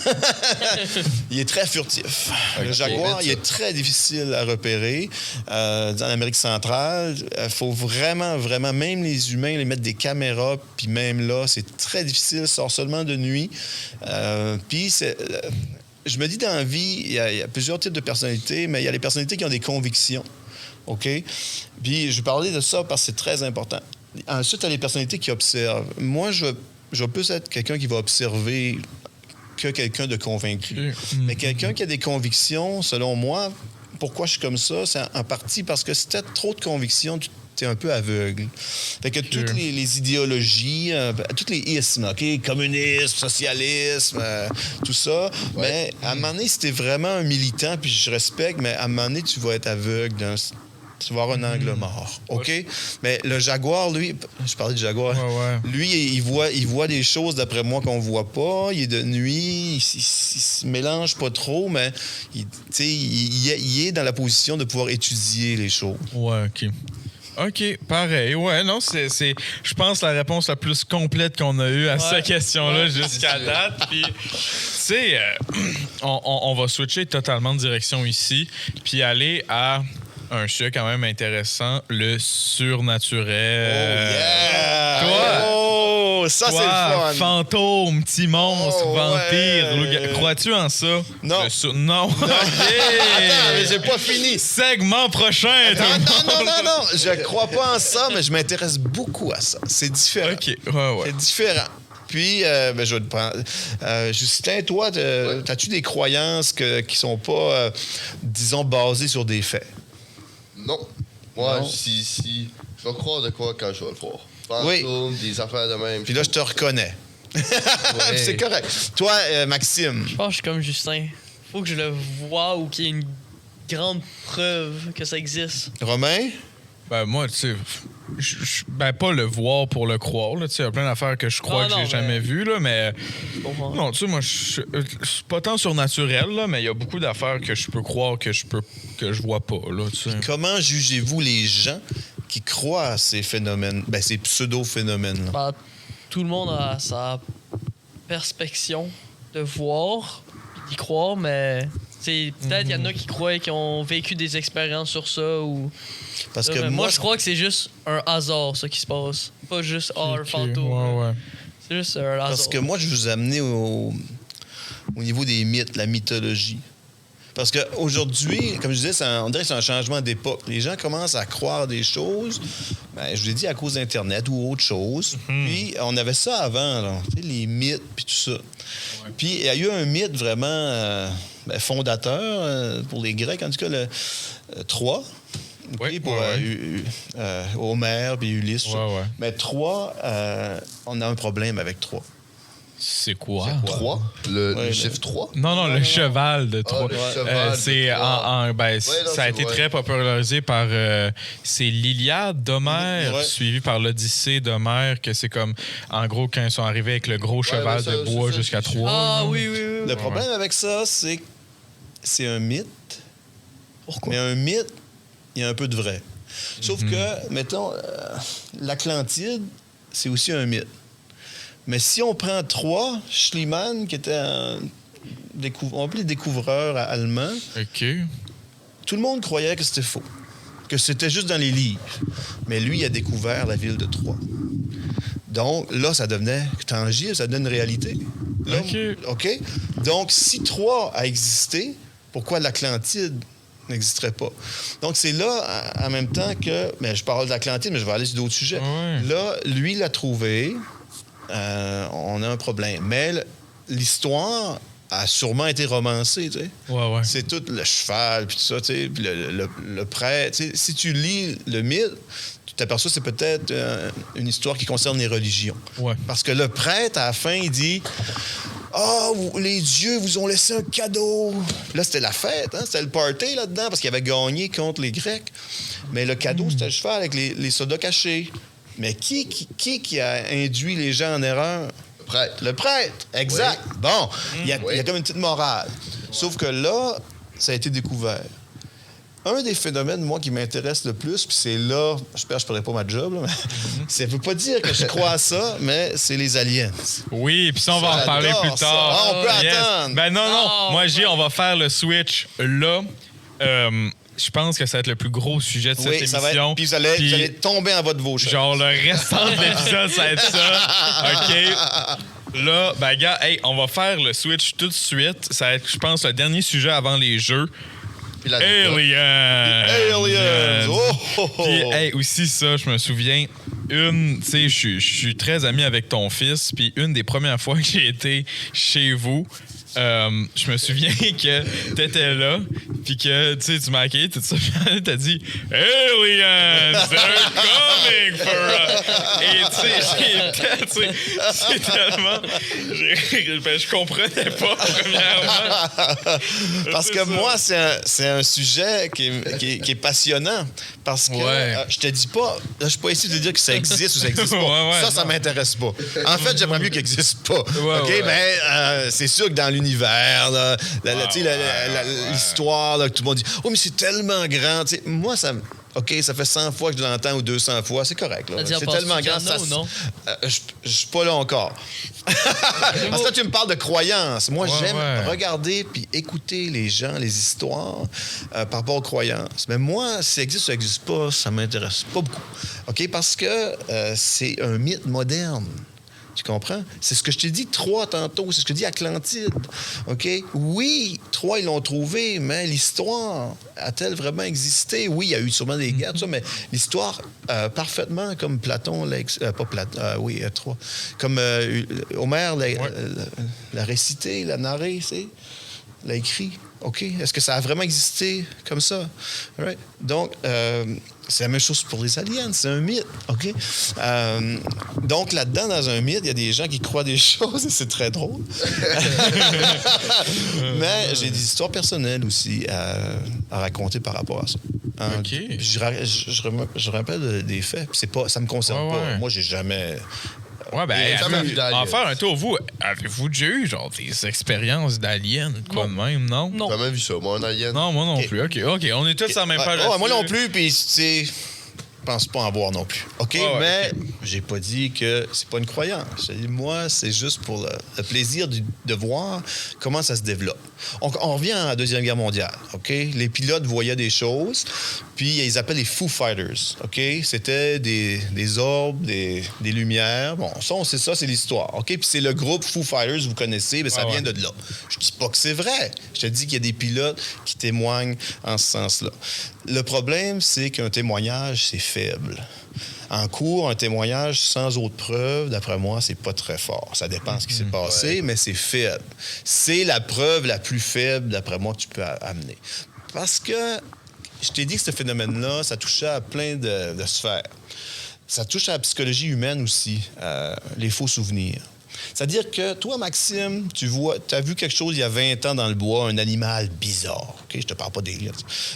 B: il est très furtif. Le jaguar, il est très difficile à repérer. Dans l'Amérique centrale, il faut vraiment, même les humains, les mettre des caméras, puis même là, c'est très difficile, ça sort seulement de nuit. Puis je me dis dans la vie, il y a plusieurs types de personnalités, mais il y a les personnalités qui ont des convictions. OK? Puis je vais parler de ça parce que c'est très important. Ensuite, il y a les personnalités qui observent. Moi, je vais plus être quelqu'un qui va observer que quelqu'un de convaincu. Mais quelqu'un qui a des convictions, selon moi, pourquoi je suis comme ça? C'est en partie parce que si tu as trop de convictions, tu es un peu aveugle. Fait que toutes les idéologies, tous les ismes, OK? Communisme, socialisme, tout ça. Ouais. Mais à un moment donné, si tu es vraiment un militant, puis je respecte, mais à un moment donné, tu vas être aveugle tu vas avoir un angle mort, OK? Ouais. Mais le jaguar, lui... Je parlais du jaguar. Lui, il voit des choses, d'après moi, qu'on voit pas. Il est de nuit, il se mélange pas trop, mais il est dans la position de pouvoir étudier les choses.
A: Ouais, OK. OK, pareil. Ouais, non, c'est je pense, la réponse la plus complète qu'on a eue à cette question-là jusqu'à date. Puis, tu sais, on va switcher totalement de direction ici, puis aller à un sujet quand même intéressant, le surnaturel.
B: Oh, yeah! Ça, c'est le fun!
A: Fantôme, petit monstre, vampire, crois-tu en ça?
B: Non.
A: Non. OK!
B: Mais j'ai pas fini.
A: Segment prochain!
B: Non. Je crois pas en ça, mais je m'intéresse beaucoup à ça. C'est différent.
A: OK, ouais.
B: C'est différent. Puis, je vais te prendre. Justin, toi, as-tu des croyances qui sont pas, disons, basées sur des faits?
C: Non. Moi, si je vais croire de quoi quand je vais le voir. Fantôme, des affaires de même.
B: Puis là, je te reconnais. C'est correct. Toi, Maxime.
D: Je pense que je suis comme Justin. Faut que je le voie ou qu'il y ait une grande preuve que ça existe.
B: Romain?
A: Ben, moi, tu sais, pas le voir pour le croire. Tu sais, il y a plein d'affaires que je crois que j'ai jamais vues, là, mais. Non, tu sais, moi, c'est pas tant surnaturel, là, mais il y a beaucoup d'affaires que je peux croire que je vois pas, là, tu sais.
B: Comment jugez-vous les gens qui croient à ces phénomènes, ces pseudo-phénomènes-là?
D: Ben, tout le monde a sa perspection de voir, d'y croire, mais Peut-être qu'il y en a qui croient qu'ils ont vécu des expériences sur ça. Ou...
B: Parce que
D: moi, je crois que c'est juste un hasard, ça qui se passe. Pas juste un fantôme.
A: Ouais.
D: C'est juste un hasard.
B: Parce que moi, je vous ai amené au niveau des mythes, la mythologie. Parce qu'aujourd'hui, comme je disais, on dirait que c'est un changement d'époque. Les gens commencent à croire des choses, je vous l'ai dit, à cause d'Internet ou autre chose. Puis on avait ça avant, là, les mythes, puis tout ça. Ouais. Puis il y a eu un mythe vraiment fondateur pour les Grecs, en tout cas, le Troie. Okay, pour Homère puis Ulysse.
A: Ouais.
B: Mais Troie, on a un problème avec Troie.
A: C'est quoi?
C: 3? Le chiffre 3?
A: Non, le cheval de Troie. C'est ça a été très popularisé par c'est l'Iliade d'Homère, suivi par l'Odyssée d'Homère, que c'est comme, en gros, quand ils sont arrivés avec le gros cheval de bois jusqu'à Troie.
D: Ah oui.
B: Le problème avec ça, c'est que c'est un mythe. Pourquoi? Mais un mythe, il y a un peu de vrai. Sauf que, mettons, l'Atlantide, c'est aussi un mythe. Mais si on prend Troie, Schliemann, qui était un découvreur allemand, tout le monde croyait que c'était faux, que c'était juste dans les livres. Mais lui, il a découvert la ville de Troie. Donc, là, ça devenait tangible, ça devenait une réalité. Là, OK? Donc, si Troie a existé, pourquoi l'Atlantide n'existerait pas? Donc, c'est là, en même temps que... Mais je parle d'Atlantide, mais je vais aller sur d'autres sujets. Là, lui, il l'a trouvé... on a un problème. Mais l'histoire a sûrement été romancée, tu sais.
A: Ouais.
B: C'est tout le cheval, puis tout ça, tu sais, puis le prêtre. Tu sais, si tu lis le mythe, tu t'aperçois que c'est peut-être une histoire qui concerne les religions.
A: Ouais.
B: Parce que le prêtre, à la fin, il dit... les dieux vous ont laissé un cadeau. Là, c'était la fête, hein? C'était le party là-dedans, parce qu'il avait gagné contre les Grecs. Mais le cadeau, c'était le cheval avec les sodas cachés. Mais qui a induit les gens en erreur? Le prêtre, exact. Oui. Bon, il y a comme une petite morale. Sauf que là, ça a été découvert. Un des phénomènes, moi, qui m'intéresse le plus, puis c'est là, j'espère que je ne perdrai pas ma job, là, mais ça ne veut pas dire que je crois à ça, mais c'est les aliens.
A: Oui, puis ça, on va en parler plus tard.
B: On peut attendre.
A: Non. Moi, on va faire le switch là. Je pense que ça va être le plus gros sujet de cette émission.
B: Puis vous allez tomber en bas de vos chaises.
A: Genre, le restant de l'épisode, ça va être ça. OK. Là, gars, on va faire le switch tout de suite. Ça va être, je pense, le dernier sujet avant les jeux. Aliens! Puis, aussi ça, je me souviens, tu sais, je suis très ami avec ton fils, puis une des premières fois que j'ai été chez vous, je me souviens que t'étais là, puis que tu m'as accueilli, tout ça, puis t'as dit Aliens, they're coming for us. Et tu sais, c'est tellement. Je comprenais pas, premièrement.
B: Parce que moi, c'est un sujet qui est passionnant. Parce que je te dis pas, je suis pas ici de te dire que ça existe ou ça existe pas. Ça m'intéresse pas. En fait, j'aimerais mieux qu'il n'existe pas. Mais c'est sûr que dans l'univers, l'histoire, là, que tout le monde dit « Oh, mais c'est tellement grand! » Moi, ça fait 100 fois que je l'entends ou 200 fois. C'est correct. Là. C'est tellement grand. Je suis pas là encore. Parce que là, tu me parles de croyances. Moi, j'aime regarder puis écouter les gens, les histoires par rapport aux croyances. Mais moi, si ça existe ou ça n'existe pas, ça m'intéresse pas beaucoup. OK? Parce que c'est un mythe moderne. Tu comprends? C'est ce que je t'ai dit, Troie, tantôt. C'est ce que je dis, Atlantide. OK? Oui, Troie, ils l'ont trouvé, mais l'histoire a-t-elle vraiment existé? Oui, il y a eu sûrement des guerres, tout ça, mais l'histoire, parfaitement comme Platon, pas Platon, Troie. Comme Homère l'a récité, l'a narré, l'a écrit. OK? Est-ce que ça a vraiment existé comme ça? Right? Donc, c'est la même chose pour les aliens. C'est un mythe. OK? Donc, là-dedans, dans un mythe, il y a des gens qui croient des choses et c'est très drôle. Mais j'ai des histoires personnelles aussi à raconter par rapport à ça.
A: OK.
B: Je rappelle des faits. Ça me concerne pas. Moi, j'ai jamais...
A: en faire un tour, avez-vous déjà eu genre des expériences d'aliens quoi de même, non?
C: J'ai jamais vu ça, moi, un alien.
A: Non, moi non plus. OK, on est tous en même page.
B: Moi non plus, puis c'est... pense pas en voir non plus. OK?
A: Ouais,
B: mais j'ai pas dit que c'est pas une croyance. J'ai dit, moi, c'est juste pour le plaisir de voir comment ça se développe. On revient à la Deuxième Guerre mondiale. OK? Les pilotes voyaient des choses, puis ils appellent les Foo Fighters. OK? C'était des orbes, des lumières. Bon, ça, on sait ça, c'est l'histoire. OK? Puis c'est le groupe Foo Fighters, vous connaissez, mais ça vient de là. Je dis pas que c'est vrai. Je te dis qu'il y a des pilotes qui témoignent en ce sens-là. Le problème, c'est qu'un témoignage, c'est faible. En cours, un témoignage sans autre preuve, d'après moi, c'est pas très fort. Ça dépend de ce qui s'est passé, mais c'est faible. C'est la preuve la plus faible, d'après moi, que tu peux amener. Parce que je t'ai dit que ce phénomène-là, ça touchait à plein de sphères. Ça touche à la psychologie humaine aussi, les faux souvenirs. C'est-à-dire que toi, Maxime, tu as vu quelque chose il y a 20 ans dans le bois, un animal bizarre. OK? Je te parle pas des lions.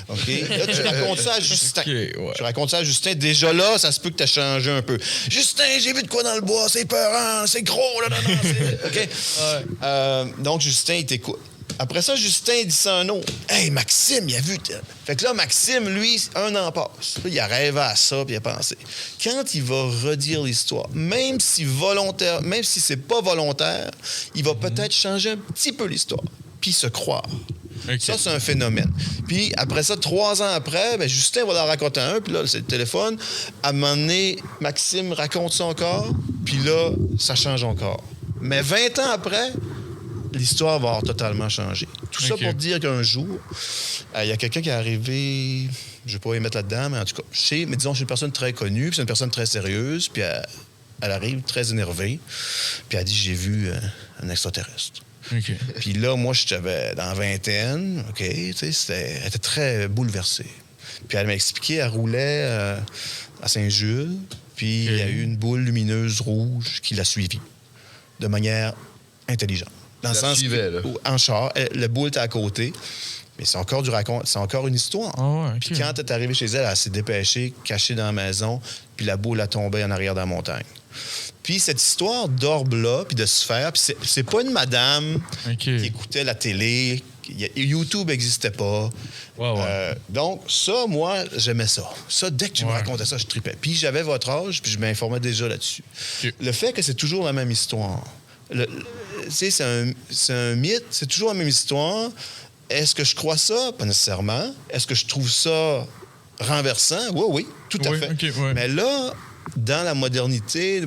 B: OK? Là, tu racontes ça à Justin. Tu racontes ça à Justin. Déjà là, ça se peut que tu as changé un peu. Justin, j'ai vu de quoi dans le bois? C'est peurant, c'est gros. Là, OK? Donc, Justin, il t'écoute. Après ça, Justin dit ça à un autre. « Hey, Maxime, il a vu... » Fait que là, Maxime, lui, 1 an passe. Là, il a rêvé à ça, puis il a pensé. Quand il va redire l'histoire, même si c'est pas volontaire, il va peut-être changer un petit peu l'histoire, puis se croire. Okay. Ça, c'est un phénomène. Puis après ça, 3 ans après, ben, Justin va en raconter un, puis là, c'est le téléphone. À un moment donné, Maxime raconte ça encore, puis là, ça change encore. Mais 20 ans après... l'histoire va avoir totalement changé. Tout ça pour dire qu'un jour, il y a quelqu'un qui est arrivé, je ne vais pas y mettre là-dedans, mais en tout cas, mais disons, c'est une personne très connue, puis c'est une personne très sérieuse, puis elle arrive très énervée, puis elle dit, j'ai vu un extraterrestre. Okay. Puis là, moi, j'étais dans la vingtaine, OK, tu sais, elle était très bouleversée. Puis elle m'a expliqué, elle roulait à Saint-Jules, puis il y a eu une boule lumineuse rouge qui l'a suivie de manière intelligente. Dans le sens où, en char, le boule était à côté, mais c'est encore c'est encore une histoire. Oh, okay. Puis quand elle est arrivée chez elle, elle s'est dépêchée, cachée dans la maison, puis la boule a tombé en arrière de la montagne. Puis cette histoire d'orbe-là, puis de sphère, puis c'est pas une madame qui écoutait la télé, YouTube n'existait pas. Donc ça, moi, j'aimais ça. Ça, dès que tu me racontais ça, je tripais. Puis j'avais votre âge, puis je m'informais déjà là-dessus. Le fait que c'est toujours la même histoire... c'est un mythe, c'est toujours la même histoire. Est-ce que je crois ça? Pas nécessairement. Est-ce que je trouve ça renversant? Oui, tout à fait. Mais là, dans la modernité,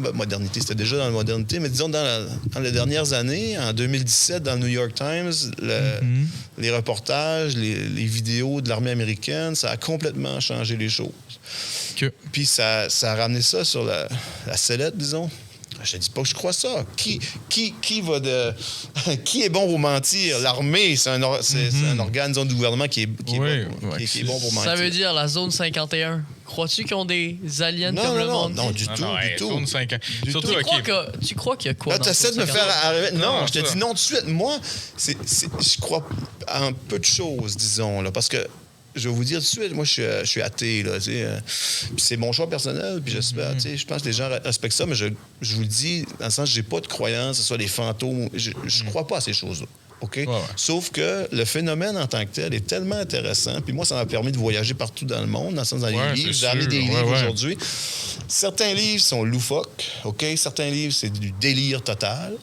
B: c'était déjà dans la modernité, mais disons dans les dernières années, en 2017, dans le New York Times, les reportages, les vidéos de l'armée américaine, ça a complètement changé les choses. Puis ça a ramené ça sur la sellette, disons. Je te dis pas que je crois ça. Qui est bon pour mentir? L'armée, c'est un organe du gouvernement qui est bon pour mentir.
D: Ça veut dire la zone 51. Crois-tu qu'ils ont des aliens comme le monde?
B: Non, du tout.
A: Zone 50. Surtout,
D: tu crois qu'il y a quoi?
B: Là, tu essaies de me faire arriver. Non, je te dis non tout de suite. Moi, je crois en peu de choses, disons, là, parce que je vais vous dire tout de suite, moi, je suis athée, là, tu sais. C'est mon choix personnel, puis j'espère, tu sais, je pense que les gens respectent ça, mais je vous le dis, dans le sens que j'ai pas de croyance, que ce soit des fantômes, je crois pas à ces choses-là, OK? Sauf que le phénomène en tant que tel est tellement intéressant, puis moi, ça m'a permis de voyager partout dans le monde, dans le sens dans les livres. J'ai amené des livres aujourd'hui. Certains livres sont loufoques, OK? Certains livres, c'est du délire total.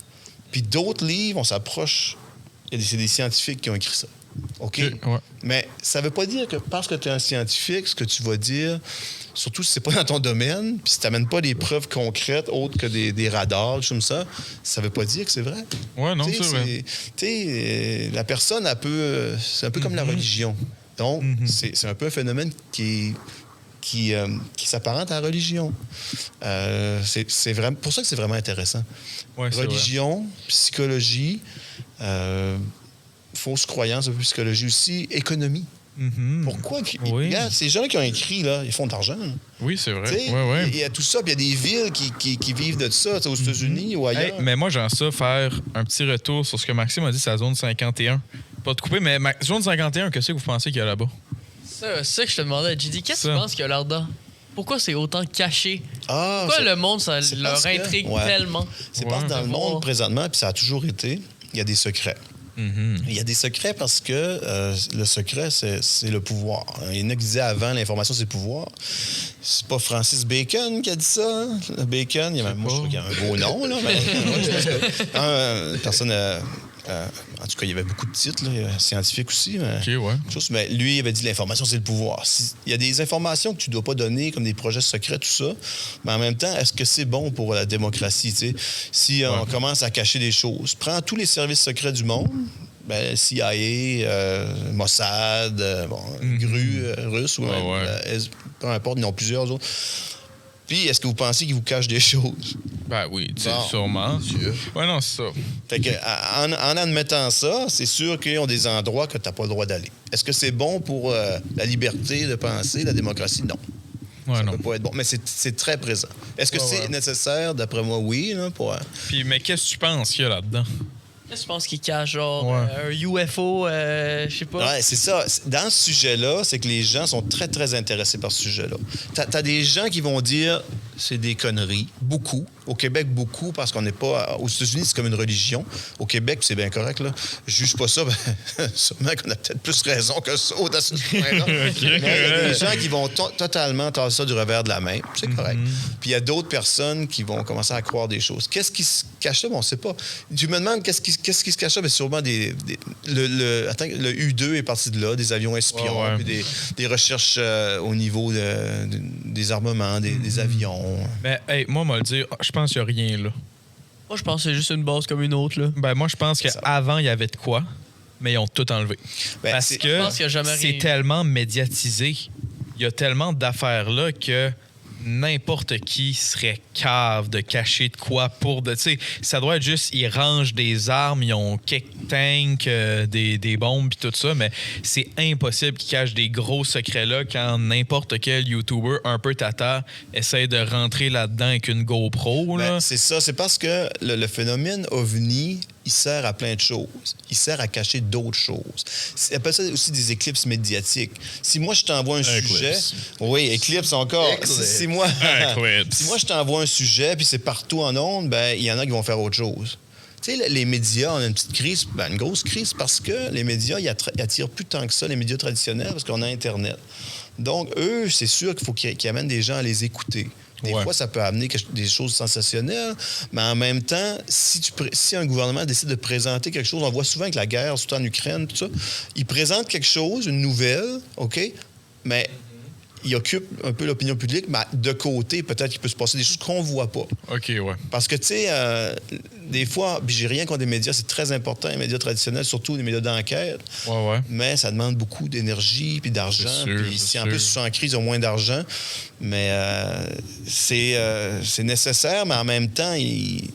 B: Puis d'autres livres, on s'approche, c'est des scientifiques qui ont écrit ça. OK? Mais ça veut pas dire que parce que tu es un scientifique, ce que tu vas dire, surtout si c'est pas dans ton domaine, puis si tu n'amènes pas des preuves concrètes autres que des radars, comme ça veut pas dire que c'est vrai.
A: Ouais, non, c'est vrai.
B: Tu sais, la personne, c'est un peu comme la religion. Donc, c'est un peu un phénomène qui s'apparente à la religion. C'est vraiment pour ça que c'est vraiment intéressant. Religion, psychologie, fausse croyance, un peu psychologie aussi, économie. Pourquoi? Regarde, ces gens qui ont écrit, là, ils font de l'argent.
A: Oui, c'est vrai.
B: Il y a tout ça, puis il y a des villes qui vivent de ça, aux États-Unis ou ailleurs.
A: Mais moi, j'aimerais ça faire un petit retour sur ce que Maxime a dit, c'est la zone 51. Pas de couper, mais zone 51, qu'est-ce que vous pensez qu'il y a là-bas?
D: C'est ça que je te demandais, JD. Qu'est-ce que tu penses qu'il y a là-dedans? Pourquoi c'est autant caché? Pourquoi le monde, ça leur intrigue tellement?
B: C'est parce que dans le monde, présentement, puis ça a toujours été, il y a des secrets. Il y a des secrets parce que le secret, c'est le pouvoir. Il y en a qui disaient avant, l'information, c'est le pouvoir. C'est pas Francis Bacon qui a dit ça. Hein? Le Bacon, moi, je trouve qu'il y a un beau nom, là. Mais, personne... en tout cas, il y avait beaucoup de titres, là, scientifiques aussi. Mais,
A: OK, ouais.
B: mais lui, il avait dit l'information, c'est le pouvoir. Il y a des informations que tu ne dois pas donner, comme des projets secrets, tout ça. Mais en même temps, est-ce que c'est bon pour la démocratie? T'sais? Si on commence à cacher des choses, prends tous les services secrets du monde. CIA, Mossad, GRU russe, ou peu importe, ils en ont plusieurs autres. Puis, est-ce que vous pensez qu'ils vous cachent des choses?
A: Ben oui, sûrement. Ouais, non, c'est ça.
B: Fait que, en admettant ça, c'est sûr qu'ils ont des endroits que tu n'as pas le droit d'aller. Est-ce que c'est bon pour la liberté de penser, la démocratie? Non.
A: Ouais,
B: ça
A: non.
B: peut pas être bon. Mais c'est très présent. Est-ce que c'est nécessaire? D'après moi, oui. Là, pour...
A: Puis, mais qu'est-ce que tu penses qu'il y a là-dedans?
D: Qu'est-ce que tu penses qu'il cache, genre un UFO, je sais pas?
B: Ouais, c'est ça. Dans ce sujet-là, c'est que les gens sont très, très intéressés par ce sujet-là. T'as des gens qui vont dire c'est des conneries. Beaucoup. Au Québec, beaucoup, parce qu'on n'est pas... Aux États-Unis, c'est comme une religion. Au Québec, c'est bien correct, là. Je juge pas ça, sûrement qu'on a peut-être plus raison que ça dans ce point-là. Mais il y a des gens qui vont totalement tasser ça du revers de la main. C'est correct. Puis il y a d'autres personnes qui vont commencer à croire des choses. Qu'est-ce qui se cache là? Bon, on ne sait pas. Tu me demandes qu'est-ce qui se cache là? Bien, sûrement le U-2 est parti de là, des avions espions, puis des recherches au niveau des armements, des avions.
A: Mais, hey, moi, le dire, je pense qu'il n'y a rien là.
D: Moi, je pense que c'est juste une base comme une autre, là.
A: Ben, moi, je pense qu'avant, il y avait de quoi, mais ils ont tout enlevé. Parce que
D: je pense qu'il y a jamais
A: c'est
D: rien.
A: tellement médiatisé. Il y a tellement d'affaires là que n'importe qui serait cave de cacher de quoi pour de. Tu sais, ça doit être juste, ils rangent des armes, ils ont quelques tanks, des bombes puis tout ça, mais c'est impossible qu'ils cachent des gros secrets là quand n'importe quel YouTuber un peu tata essaie de rentrer là-dedans avec une GoPro. Là.
B: C'est ça, c'est parce que le phénomène OVNI, il sert à plein de choses. Il sert à cacher d'autres choses. On appelle ça aussi des éclipses médiatiques. Si moi, je t'envoie un sujet... Oui, éclipse encore. Si moi, je t'envoie un sujet, puis c'est partout en ondes, ben il y en a qui vont faire autre chose. Tu sais, les médias, on a une petite crise, une grosse crise, parce que les médias, ils attirent plus tant que ça, les médias traditionnels, parce qu'on a Internet. Donc, eux, c'est sûr qu'il faut qu'ils amènent des gens à les écouter. Des fois, ça peut amener des choses sensationnelles, mais en même temps, si un gouvernement décide de présenter quelque chose, on voit souvent avec la guerre, surtout en Ukraine, tout ça, il présente quelque chose, une nouvelle, OK, mais il occupe un peu l'opinion publique, mais de côté, peut-être qu'il peut se passer des choses qu'on ne voit pas.
A: OK, ouais.
B: Parce que, tu sais, des fois, puis j'ai rien contre les médias, c'est très important, les médias traditionnels, surtout les médias d'enquête. Mais ça demande beaucoup d'énergie puis d'argent. Puis si en plus ils sont en crise, ils ont moins d'argent. Mais c'est nécessaire, mais en même temps, il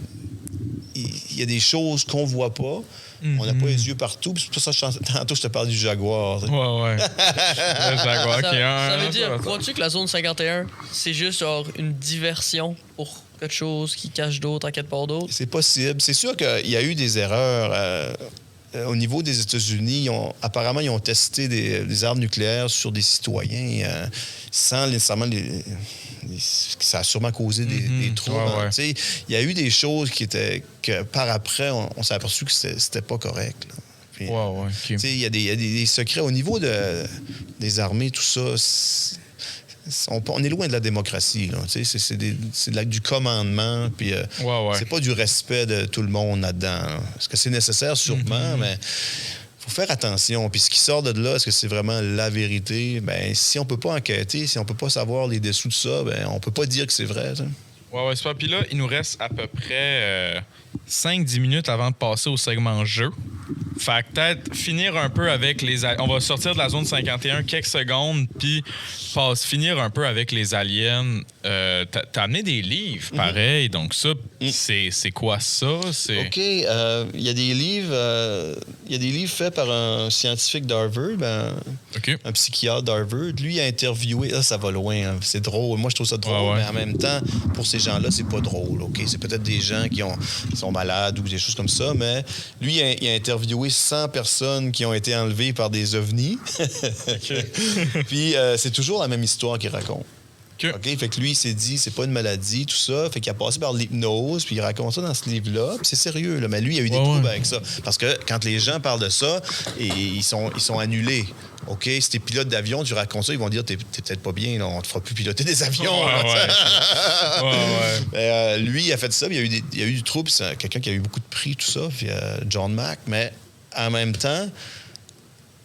B: y a des choses qu'on ne voit pas. On n'a pas les yeux partout. C'est pour ça que tantôt, je te parle du Jaguar.
A: Ouais. Le Jaguar,
D: ça veut dire, crois-tu que la zone 51, c'est juste genre une diversion pour quelque chose qui cache d'autres en quelque part d'autre?
B: C'est possible. C'est sûr qu'il y a eu des erreurs. Au niveau des États-Unis, apparemment, ils ont testé des armes nucléaires sur des citoyens sans nécessairement ça a sûrement causé des troubles. Il y a eu des choses que par après, on s'est aperçu que c'était pas correct. Là. Puis,
A: OK.
B: Il y a des secrets au niveau des armées, tout ça. On est loin de la démocratie. Là, c'est du commandement. Puis c'est pas du respect de tout le monde là-dedans. Là. Est-ce que c'est nécessaire? Sûrement, mais il faut faire attention. Puis ce qui sort de là, est-ce que c'est vraiment la vérité? Ben, si on peut pas enquêter, si on peut pas savoir les dessous de ça, ben, on peut pas dire que c'est vrai. Ça.
A: Ouais, c'est pas. Puis là, il nous reste à peu près 5-10 minutes avant de passer au segment jeu. Fait que peut-être finir un peu avec on va sortir de la zone 51 quelques secondes, puis finir un peu avec les aliens. T'as amené des livres, pareil. Donc ça, c'est quoi ça?
B: OK. Il y a des livres faits par un scientifique d'Harvard, un psychiatre d'Harvard. Lui, il a interviewé... Là, ça va loin. Hein. C'est drôle. Moi, je trouve ça drôle, mais en même temps, pour ces gens-là, c'est pas drôle. OK? C'est peut-être des gens qui sont malades ou des choses comme ça, mais lui, il a interviewé 100 personnes qui ont été enlevées par des ovnis. Puis c'est toujours la même histoire qu'il raconte. OK? Fait que lui, il s'est dit, c'est pas une maladie, tout ça. Fait qu'il a passé par l'hypnose, puis il raconte ça dans ce livre-là. Puis c'est sérieux, là. Mais lui, il a eu des troubles avec ça. Parce que quand les gens parlent de ça, ils sont annulés. OK? Si t'es pilote d'avion, tu racontes ça, ils vont dire, t'es peut-être pas bien, là. On te fera plus piloter des avions. Lui, il a fait ça, puis il y a eu du trouble. C'est quelqu'un qui a eu beaucoup de prix, tout ça, puis John Mack. Mais en même temps,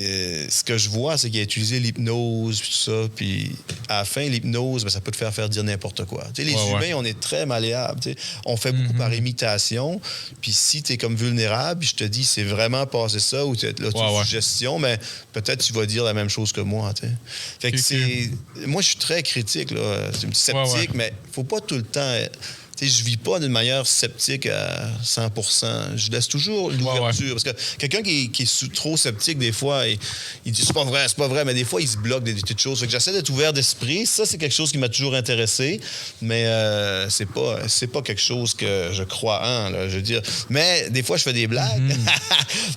B: ce que je vois, c'est qu'il a utilisé l'hypnose, puis tout ça, puis à la fin, l'hypnose, ça peut te faire dire n'importe quoi. Tu sais, les humains, on est très malléables. Tu sais. On fait beaucoup par imitation, puis si tu es comme vulnérable, je te dis, c'est vraiment passé ça, ou tu as une suggestion, mais peut-être tu vas dire la même chose que moi. Tu sais. Fait que moi, je suis très critique, là. C'est une sceptique, mais faut pas tout le temps... Je vis pas d'une manière sceptique à 100%. Je laisse toujours l'ouverture. Parce que quelqu'un qui est trop sceptique, des fois, il dit c'est pas vrai, mais des fois, il se bloque des petites choses. Fait que j'essaie d'être ouvert d'esprit. Ça, c'est quelque chose qui m'a toujours intéressé, mais c'est pas quelque chose que je crois en, là, je veux dire. Mais des fois, je fais des blagues.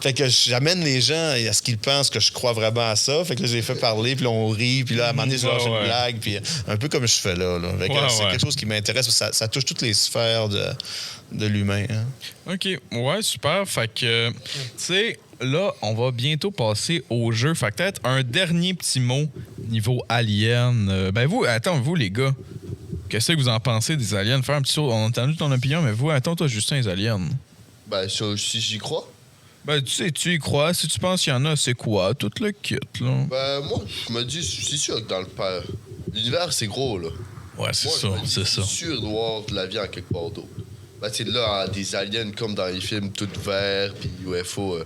B: Fait que j'amène les gens à ce qu'ils pensent que je crois vraiment à ça. Fait que là, je les fais parler, puis là, on rit, puis là, à un moment donné, je lâche une blague, puis un peu comme je fais là. Fait que c'est quelque chose qui m'intéresse. Ça touche toutes les sphères de l'humain. Hein.
A: OK. Ouais, super. Fait que, tu sais, là, on va bientôt passer au jeu. Fait que peut-être un dernier petit mot niveau alien. Vous, les gars, qu'est-ce que vous en pensez des aliens? Faire un petit saut. On a entendu ton opinion, mais vous, toi, Justin, les aliens.
C: Ben, si j'y crois.
A: Ben, tu y crois. Si tu penses qu'il y en a, c'est quoi? Tout le kit, là.
C: Ben, moi, je me dis, c'est sûr que dans l'univers, c'est gros, là.
A: Ouais, c'est ça.
C: C'est sûr de voir de la vie en quelque part d'autre. Ben, tu sais, là, des aliens comme dans les films, tout verts, puis UFO.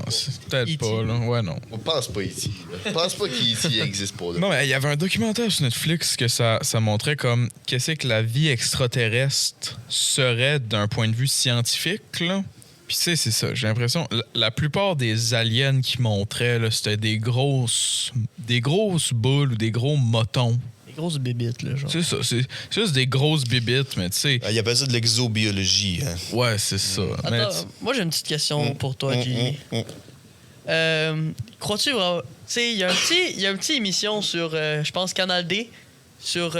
A: C'est peut-être pas, là. Ouais, non.
C: On pense pas ici. On pense pas qu'ici existe pas, là.
A: Non, mais il y avait un documentaire sur Netflix que ça montrait comme qu'est-ce que la vie extraterrestre serait d'un point de vue scientifique, là. Puis, tu sais, c'est ça. J'ai l'impression, la plupart des aliens qu'ils montraient, là, c'était des grosses boules ou des gros motons.
D: Grosses bébites, là, genre.
A: C'est ça, c'est juste des grosses bébites, mais tu sais...
B: Il appelle ça de l'exobiologie. Hein.
A: Ouais, c'est ça.
D: Attends, moi, j'ai une petite question pour toi, Guy. Crois-tu vraiment... Tu sais, il y a une petite émission sur, je pense, Canal D, sur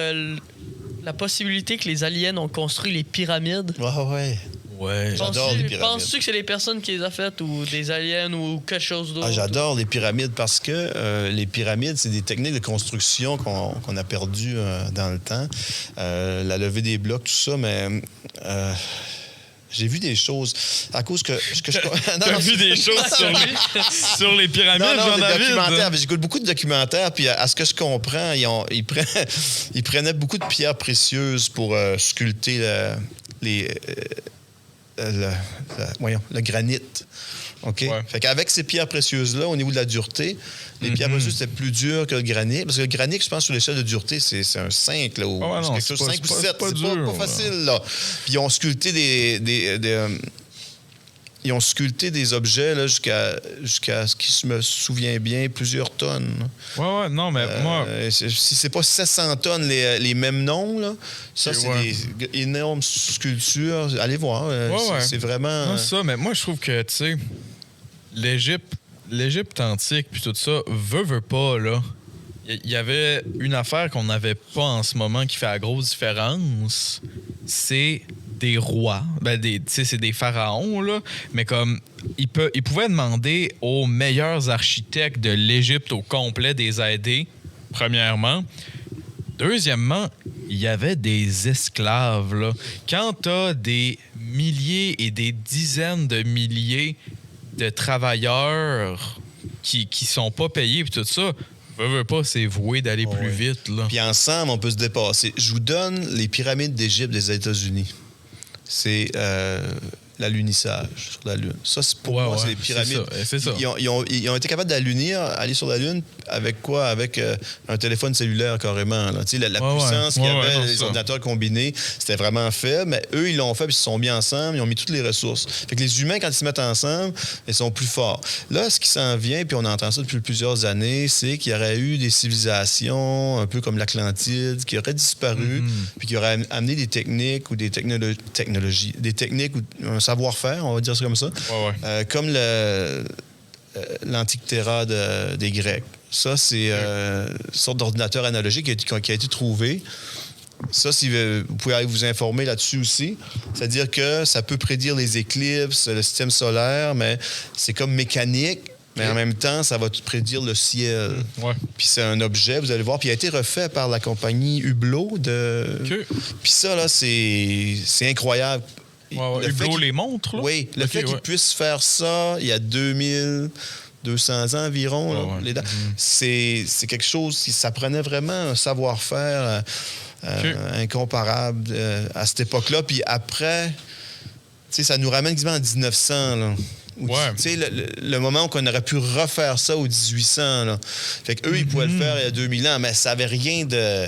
D: la possibilité que les aliens ont construit les pyramides.
B: Ouais, j'adore les pyramides.
D: Penses-tu que c'est les personnes qui les ont faites ou des aliens ou quelque chose d'autre?
B: J'adore les pyramides parce que les pyramides, c'est des techniques de construction qu'on a perdues dans le temps. La levée des blocs, tout ça, mais... j'ai vu des choses à cause que
A: T'as vu des choses sur les pyramides,
B: des documentaires. J'écoute beaucoup de documentaires, puis à ce que je comprends, ils prenaient beaucoup de pierres précieuses pour sculpter le granit. OK? Ouais. Fait qu'avec ces pierres précieuses-là, au niveau de la dureté, les pierres précieuses, c'était plus dur que le granit. Parce que le granit, je pense, sur l'échelle de dureté, c'est un 5, là, ou quelque chose, 5 ou 7. C'est pas facile, là. Puis ils ont sculpté ils ont sculpté des objets là, jusqu'à ce qui je me souviens bien, plusieurs tonnes.
A: Ouais, non, mais moi...
B: Si c'est pas 700 tonnes, les mêmes noms, là, ça, c'est des énormes sculptures. Allez voir, c'est vraiment...
A: Non, ça, mais moi, je trouve que, tu sais, l'Égypte antique, puis tout ça, veut pas, là. Il y avait une affaire qu'on n'avait pas en ce moment qui fait la grosse différence, c'est des rois. C'est des pharaons, là, mais comme ils pouvaient demander aux meilleurs architectes de l'Égypte au complet de les aider, premièrement. Deuxièmement, il y avait des esclaves, là. Quand t'as des milliers et des dizaines de milliers de travailleurs qui sont pas payés et tout ça, veut pas, c'est voué d'aller plus vite, là.
B: Puis ensemble, on peut se dépasser. Je vous donne les pyramides d'Égypte des États-Unis. C'est l'alunissage sur la Lune. Ça, pour moi, c'est les pyramides.
A: C'est ça.
B: Ils ont été capables d'allunir, aller sur la Lune, avec quoi? Avec un téléphone cellulaire, carrément. Là. La puissance qu'il y avait, les ordinateurs combinés, c'était vraiment faible, mais eux, ils l'ont fait, puis ils se sont mis ensemble, ils ont mis toutes les ressources. Fait que les humains, quand ils se mettent ensemble, ils sont plus forts. Là, ce qui s'en vient, puis on entend ça depuis plusieurs années, c'est qu'il y aurait eu des civilisations, un peu comme l'Atlantide, qui auraient disparu, puis qui auraient amené des techniques ou des technologies, des techniques ou un savoir-faire, on va dire ça comme ça, comme l'Antiquitera des Grecs. Ça, c'est une sorte d'ordinateur analogique qui a été trouvé. Ça, si vous pouvez aller vous informer là-dessus aussi. C'est-à-dire que ça peut prédire les éclipses, le système solaire, mais c'est comme mécanique. Mais en même temps, ça va prédire le ciel.
A: Ouais.
B: Puis c'est un objet, vous allez voir. Puis il a été refait par la compagnie Hublot. Puis ça, là, c'est incroyable.
A: Ouais. Hublot les montres, là?
B: Oui. Le fait qu'ils puissent faire ça il y a 2200 ans environ, là, c'est quelque chose qui... Ça prenait vraiment un savoir-faire incomparable à cette époque-là. Puis après, ça nous ramène quasiment en 1900, là. Le moment où on aurait pu refaire ça aux 1800. Là. Fait qu'eux, ils pouvaient le faire il y a 2000 ans, mais ça n'avait rien de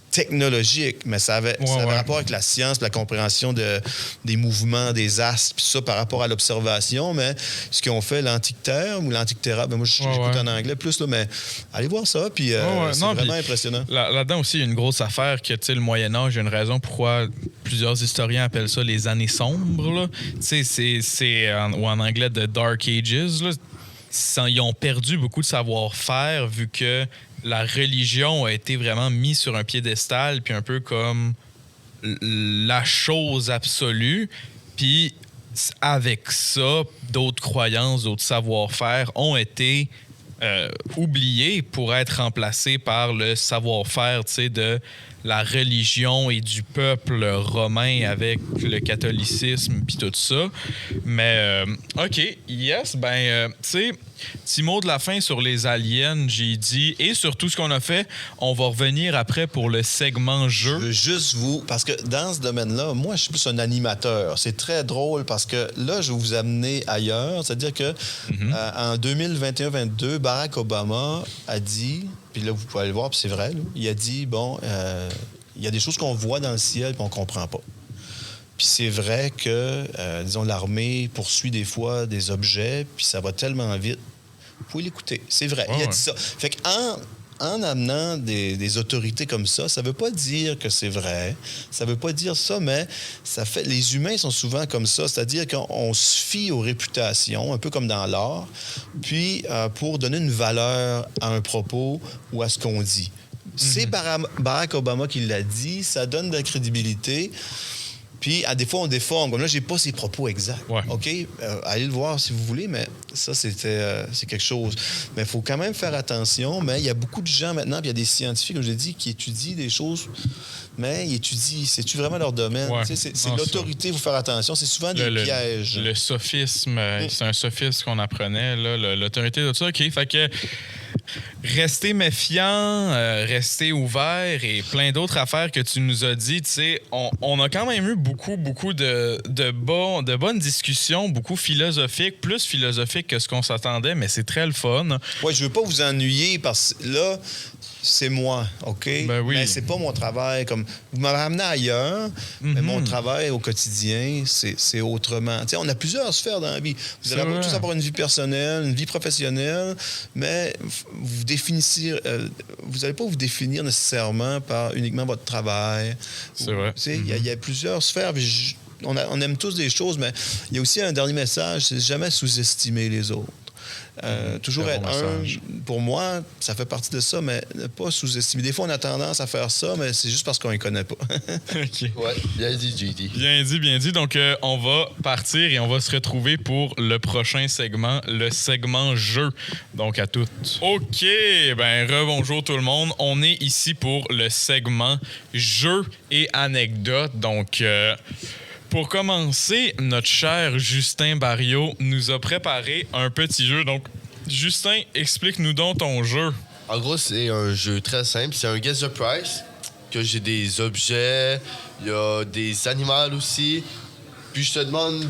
B: technologique, mais ça avait rapport avec la science, la compréhension des mouvements, des astres, puis ça par rapport à l'observation. Mais ce qu'ils ont fait, l'Antiquaire ou l'Antiquaire, moi, j'écoute en anglais plus, là, mais allez voir ça, puis c'est vraiment impressionnant.
A: Là-dedans aussi, il y a une grosse affaire que, le Moyen-Âge, il y a une raison pourquoi plusieurs historiens appellent ça les années sombres. Là. Ou en anglais, The Dark Ages. Là. Ils ont perdu beaucoup de savoir-faire vu que la religion a été vraiment mise sur un piédestal, puis un peu comme la chose absolue. Puis avec ça, d'autres croyances, d'autres savoir-faire ont été oubliés pour être remplacés par le savoir-faire, de la religion et du peuple romain avec le catholicisme puis tout ça. Mais, OK, yes, petit mot de la fin sur les aliens, j'ai dit, et sur tout ce qu'on a fait. On va revenir après pour le segment jeu.
B: Je veux juste parce que dans ce domaine-là, moi, je suis plus un animateur. C'est très drôle parce que là, je vais vous amener ailleurs. C'est-à-dire que en 2021-22, Barack Obama a dit, puis là, vous pouvez aller le voir, puis c'est vrai, là, il a dit, il y a des choses qu'on voit dans le ciel et qu'on ne comprend pas. Puis c'est vrai que, disons, l'armée poursuit des fois des objets, puis ça va tellement vite. Vous pouvez l'écouter. C'est vrai, il a dit ça. Fait qu'en amenant des autorités comme ça ne veut pas dire que c'est vrai. Ça ne veut pas dire ça, mais ça fait... Les humains sont souvent comme ça, c'est-à-dire qu'on se fie aux réputations, un peu comme dans l'art, puis pour donner une valeur à un propos ou à ce qu'on dit. C'est Barack Obama qui l'a dit, ça donne de la crédibilité. Puis, à des fois, on déforme. Comme là, j'ai pas ses propos exacts. OK? Allez le voir si vous voulez, mais ça, c'est quelque chose. Mais il faut quand même faire attention. Mais il y a beaucoup de gens maintenant, puis il y a des scientifiques, comme je l'ai dit, qui étudient des choses, mais ils étudient. C'est-tu vraiment leur domaine? C'est l'autorité, il faut faire attention. C'est souvent des pièges.
A: Le sophisme, c'est un sophisme qu'on apprenait, là, l'autorité de tout ça. OK, fait que... Restez méfiants, restez ouverts et plein d'autres affaires que tu nous as dit. On a quand même eu beaucoup de bonnes discussions, beaucoup philosophiques, plus philosophiques que ce qu'on s'attendait, mais c'est très le fun.
B: Oui, je veux pas vous ennuyer parce que là, c'est moi, OK?
A: Ben oui.
B: Mais c'est pas mon travail. Comme vous m'avez amené ailleurs, mais mon travail au quotidien, c'est autrement. T'sais, on a plusieurs sphères dans la vie. Vous allez tous avoir une vie personnelle, une vie professionnelle, mais vous n'allez pas vous définir nécessairement par uniquement votre travail.
A: C'est vrai.
B: Il y a plusieurs sphères. On aime tous des choses, mais il y a aussi un dernier message, c'est jamais sous-estimer les autres. Toujours être pour moi, ça fait partie de ça, mais ne pas sous-estimer. Des fois, on a tendance à faire ça, mais c'est juste parce qu'on ne les connaît pas.
A: OK.
C: Ouais, bien dit, JD.
A: Bien dit. Donc, on va partir et on va se retrouver pour le prochain segment, le segment jeu. Donc, à toutes. OK, rebonjour tout le monde. On est ici pour le segment jeu et anecdotes. Donc, pour commencer, notre cher Justin Barriot nous a préparé un petit jeu. Donc, Justin, explique-nous donc ton jeu.
C: En gros, c'est un jeu très simple. C'est un Guess the Price, que j'ai des objets, il y a des animaux aussi. Puis je te demande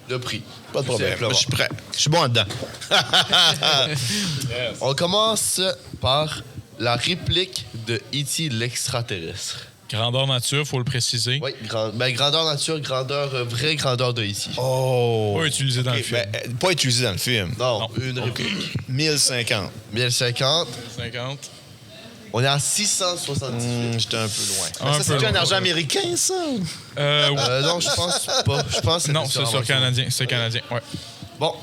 C: le prix.
B: Pas de problème. Je suis prêt. Je suis bon là-dedans.
A: Yes.
C: On commence par la réplique de E.T. l'extraterrestre.
A: Grandeur nature, faut le préciser.
C: Oui, grandeur nature, vraie grandeur de E.T.
B: Oh!
A: Pas utilisé dans le film.
B: Pas utilisé dans le film.
C: Non, une réplique.
B: 1050.
C: 1050.
A: 50.
C: On est à 678.
B: J'étais un peu loin.
A: Un
B: Ça,
A: peu
B: c'est un
A: loin.
B: argent américain, ça?
C: Non, je pense pas. Je pense que
A: Non, c'est sur canadien. C'est canadien, ouais.
C: Bon,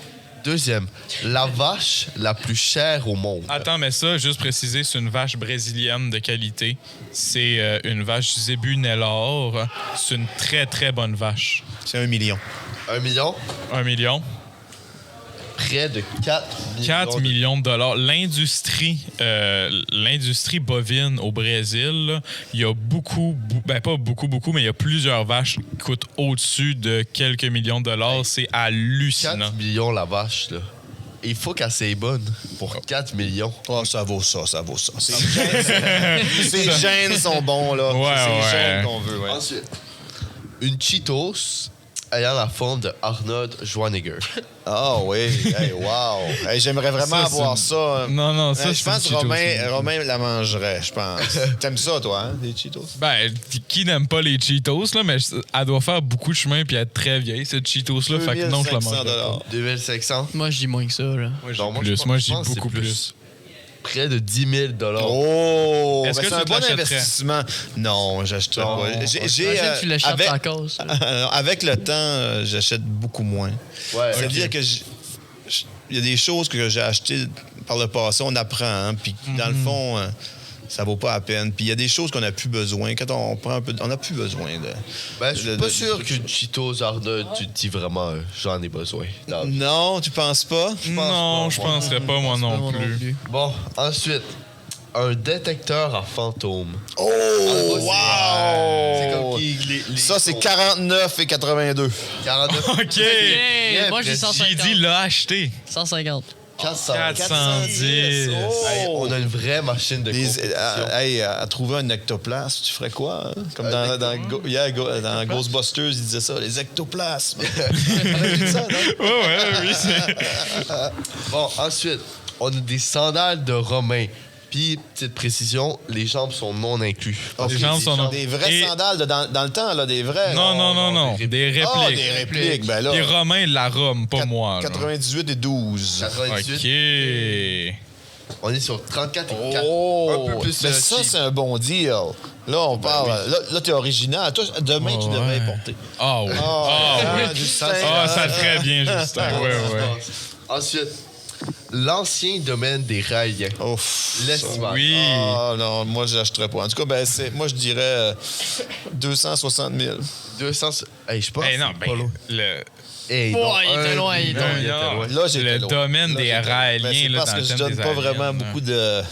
C: Deuxième, la vache la plus chère au monde.
A: Attends, mais ça, juste préciser, c'est une vache brésilienne de qualité. C'est une vache Zébu Nelor. C'est une très, très bonne vache.
B: C'est 1 million.
C: 1 million,
A: 1 million.
C: près de 4 millions.
A: 4 millions de dollars. L'industrie bovine au Brésil, là, il y a beaucoup, ben pas beaucoup, mais il y a plusieurs vaches qui coûtent au-dessus de quelques millions de dollars.
C: Hey.
A: C'est hallucinant.
C: 4 millions la vache, là. Et il faut qu'elle soit bonne pour 4 millions.
B: Oh, ça vaut ça. Ces gènes sont bons, là.
A: Ouais,
B: c'est ces
A: ouais.
B: gènes qu'on veut, ouais.
C: Ensuite, une Cheetos ayant la forme de Arnold Schwarzenegger.
B: Ah oui, hey, wow. Hey, j'aimerais vraiment
A: Ça,
B: avoir
A: c'est
B: ça.
A: Non, ça,
B: Je
A: c'est
B: pense
A: une
B: que
A: Cheetos,
B: Romain la mangerait, je pense. T'aimes ça, toi, hein, des Cheetos?
A: Ben, qui n'aime pas les Cheetos, là, mais elle doit faire beaucoup de chemin puis être très vieille, cette Cheetos-là. Fait que non, je la mange pas.
C: 2500.
D: Moi, je dis moins que ça, là.
A: Moi, je
C: Non,
A: dis
C: moi, je
A: plus.
C: pense-
A: Moi, je
C: je
A: dis
C: pense que
A: beaucoup
C: c'est
A: plus.
C: Près de 10 000
B: Oh!
A: Est-ce
B: Ben,
A: que
B: c'est
A: tu
B: un bon
A: l'achèterais?
B: investissement. Non, j'achèterais
C: Non.
B: pas.
D: J'imagine que tu l'achètes
B: avec,
D: en cause.
B: avec le temps, j'achète beaucoup moins.
C: Ouais.
B: C'est-à-dire que il y a des choses que j'ai achetées par le passé, on apprend, hein, puis dans le fond, ça vaut pas la peine. Puis il y a des choses qu'on n'a plus besoin. Quand on prend un peu, on n'a plus besoin de.
C: Ben, je suis pas sûr qu'une Cheetos Arnold, tu te dis vraiment, j'en ai besoin. Non.
B: Non, tu penses pas?
A: Non, je penserais pas, moi non
D: Moi
A: plus.
C: Bon, ensuite, un détecteur à fantômes.
B: Oh,
C: C'est
B: wow!
C: comme qui
B: Ça, c'est 49 et 82.
C: 49.
A: OK!
D: Hey, moi, j'ai
C: précis.
D: 150.
A: J'ai dit l'a acheté.
D: 150.
C: 400.
A: 410.
C: Hey,
B: Oh!
C: on a une vraie machine de compétition.
B: À trouver un ectoplasme, tu ferais quoi? Hein? Comme dans Ghostbusters, ils disaient ça, les ectoplasmes. On a vu ça, non?
A: Oui, c'est...
C: Bon, ensuite, on a des sandales de Romain. Puis, petite précision, les jambes sont non inclus.
A: Les jambes sont non-
B: Des vraies
A: Et-
B: sandales dans le temps, là, des vraies.
A: Non. Des répliques.
B: Ah, des répliques, ben là.
A: Les Romains la Rome, pas moi. là.
B: 98 et 12.
C: 98.
A: OK.
C: On est sur 34 et 4.
B: Oh!
C: Un peu plus
B: Mais ça,
C: cheap.
B: c'est un bon deal. Là, on parle. Là, t'es original. Toi, demain, tu devrais
A: ouais.
B: importer.
A: Ah oui. Ah oui.
B: Justin,
A: Ah, ça très bien, Justin. Ouais.
C: Ensuite, l'ancien domaine des Raéliens.
B: Ouf.
C: L'Estival.
A: Oui.
B: Ah non, moi, je l'achèterais pas. En tout cas, moi, je dirais 260 000.
C: 200. Hey, je pense.
A: Eh non,
C: que c'est
A: ben,
C: pas loin.
A: le...
C: Hey,
D: Oh,
C: non,
D: il était
C: un
D: loin, il était
C: million,
D: loin.
C: il était loin.
B: Là, j'étais
A: Le
B: loin.
A: domaine
B: Là,
A: des
B: j'étais loin.
A: Raéliens,
B: Mais c'est
A: là,
B: parce
A: dans
B: que
A: le
B: je
A: thème
B: donne
A: des
B: pas vraiment
A: aliens,
B: beaucoup de...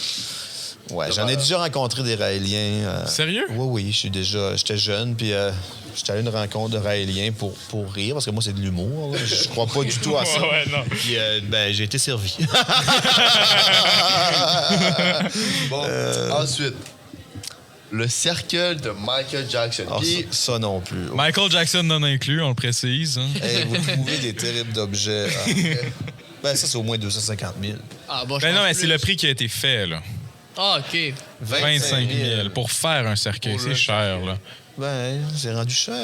B: Ouais, j'en ai déjà rencontré des Raéliens.
A: Sérieux?
B: Oui, j'étais jeune, puis j'étais allé à une rencontre de Raéliens pour rire, parce que moi, c'est de l'humour. Là. Je crois pas du tout à ça.
A: Ouais, non.
B: Puis, j'ai été servi.
C: Bon, ensuite, le cercle de Michael Jackson.
B: Ah,
C: Puis,
B: ça non plus.
A: Michael Jackson non inclus, on le précise. Hein.
B: Hey, vous trouvez des terribles d'objets. Ben, ça, c'est au moins 250 000.
D: Ah, bon, je
A: Ben non,
D: pense
A: mais c'est
D: plus.
A: le prix qui a été fait, là.
D: Ah, OK.
A: 25 000 pour faire un cercueil, c'est cher, là.
B: Ben, c'est rendu cher.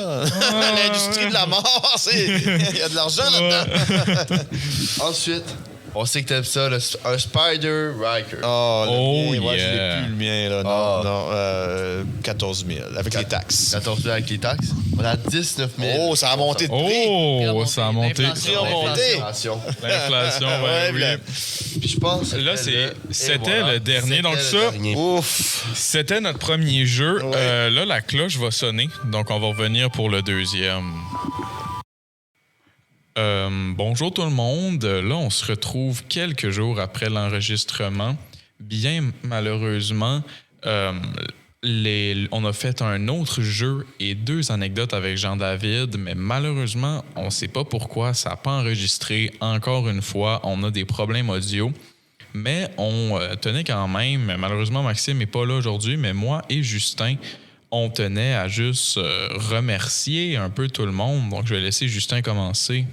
B: L'industrie de la mort, il y a de l'argent là-dedans.
C: ensuite, on sait que t'aimes ça, un Spider Riker.
B: Oh,
A: Oh,
B: le mien, ouais, je
A: yeah.
B: l'ai plus, le mien. Là.
C: Ah.
B: Non, 14 000, avec les taxes.
C: 14 000 avec les taxes. On a 19 000.
B: Oh, ça a monté de prix.
A: Oh, ça a monté.
D: L'inflation.
B: Prix a monté.
C: L'inflation.
A: L'inflation,
B: Ouais,
A: ouais, oui.
C: Puis je pense que
A: Là, c'était le dernier. Donc
C: C'était
A: ça-
C: le dernier.
B: Ouf.
A: C'était notre premier jeu.
B: Ouais.
A: Là, la cloche va sonner. Donc, on va revenir pour le deuxième. Bonjour tout le monde. Là, on se retrouve quelques jours après l'enregistrement. Bien malheureusement, on a fait un autre jeu et 2 anecdotes avec Jean-David, mais malheureusement, on ne sait pas pourquoi ça n'a pas enregistré. Encore une fois, on a des problèmes audio. Mais on tenait quand même, malheureusement Maxime n'est pas là aujourd'hui, mais moi et Justin, on tenait à juste remercier un peu tout le monde. Donc je vais laisser Justin commencer.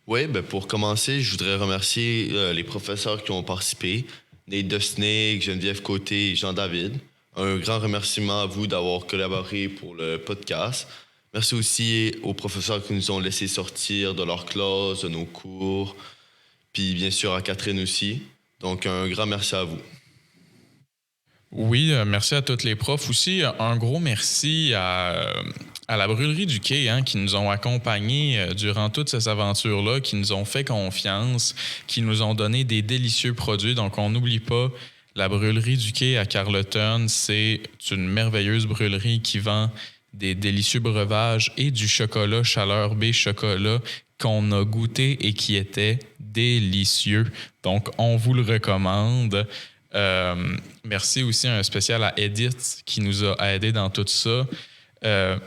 E: Oui, ben pour commencer, je voudrais remercier les professeurs qui ont participé, Nate de Snake, Geneviève Côté et Jean-David. Un grand remerciement à vous d'avoir collaboré pour le podcast. Merci aussi aux professeurs qui nous ont laissé sortir de leur classe, de nos cours, puis bien sûr à Catherine aussi. Donc un grand merci à vous.
A: Oui, merci à tous les profs aussi. Un gros merci à la brûlerie du quai, hein, qui nous ont accompagnés durant toutes ces aventures-là, qui nous ont fait confiance, qui nous ont donné des délicieux produits. Donc, on n'oublie pas, la brûlerie du quai à Carleton, c'est une merveilleuse brûlerie qui vend des délicieux breuvages et du chocolat Chaleur B chocolat qu'on a goûté et qui était délicieux. Donc, on vous le recommande. Merci aussi un spécial à Edith qui nous a aidés dans tout ça.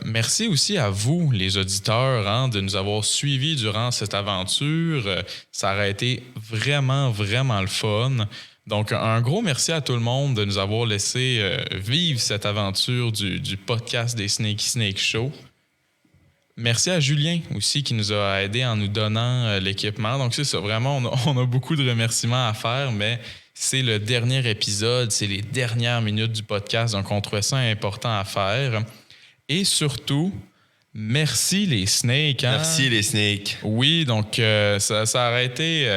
A: Merci aussi à vous, les auditeurs, hein, de nous avoir suivis durant cette aventure. Ça aurait été vraiment, vraiment le fun. Donc, un gros merci à tout le monde de nous avoir laissé vivre cette aventure du podcast des Sneaky Snake Show. Merci à Julien aussi qui nous a aidés en nous donnant l'équipement. Donc, c'est ça, vraiment, on a beaucoup de remerciements à faire, mais c'est le dernier épisode, c'est les dernières minutes du podcast, donc on trouvait ça important à faire. Et surtout, merci les Snakes. Hein?
E: Merci les Snakes.
A: Oui, donc ça aurait été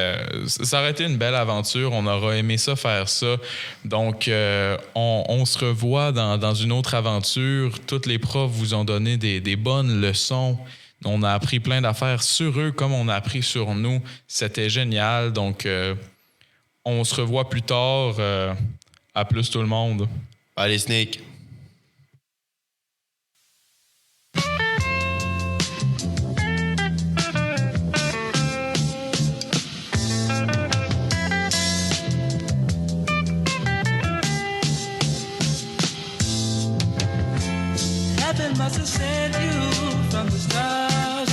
A: une belle aventure. On aura aimé ça, faire ça. Donc, on se revoit dans une autre aventure. Toutes les profs vous ont donné des bonnes leçons. On a appris plein d'affaires sur eux comme on a appris sur nous. C'était génial. Donc, on se revoit plus tard. À plus tout le monde.
E: Bye les Snakes.
F: Heaven must have sent you from the stars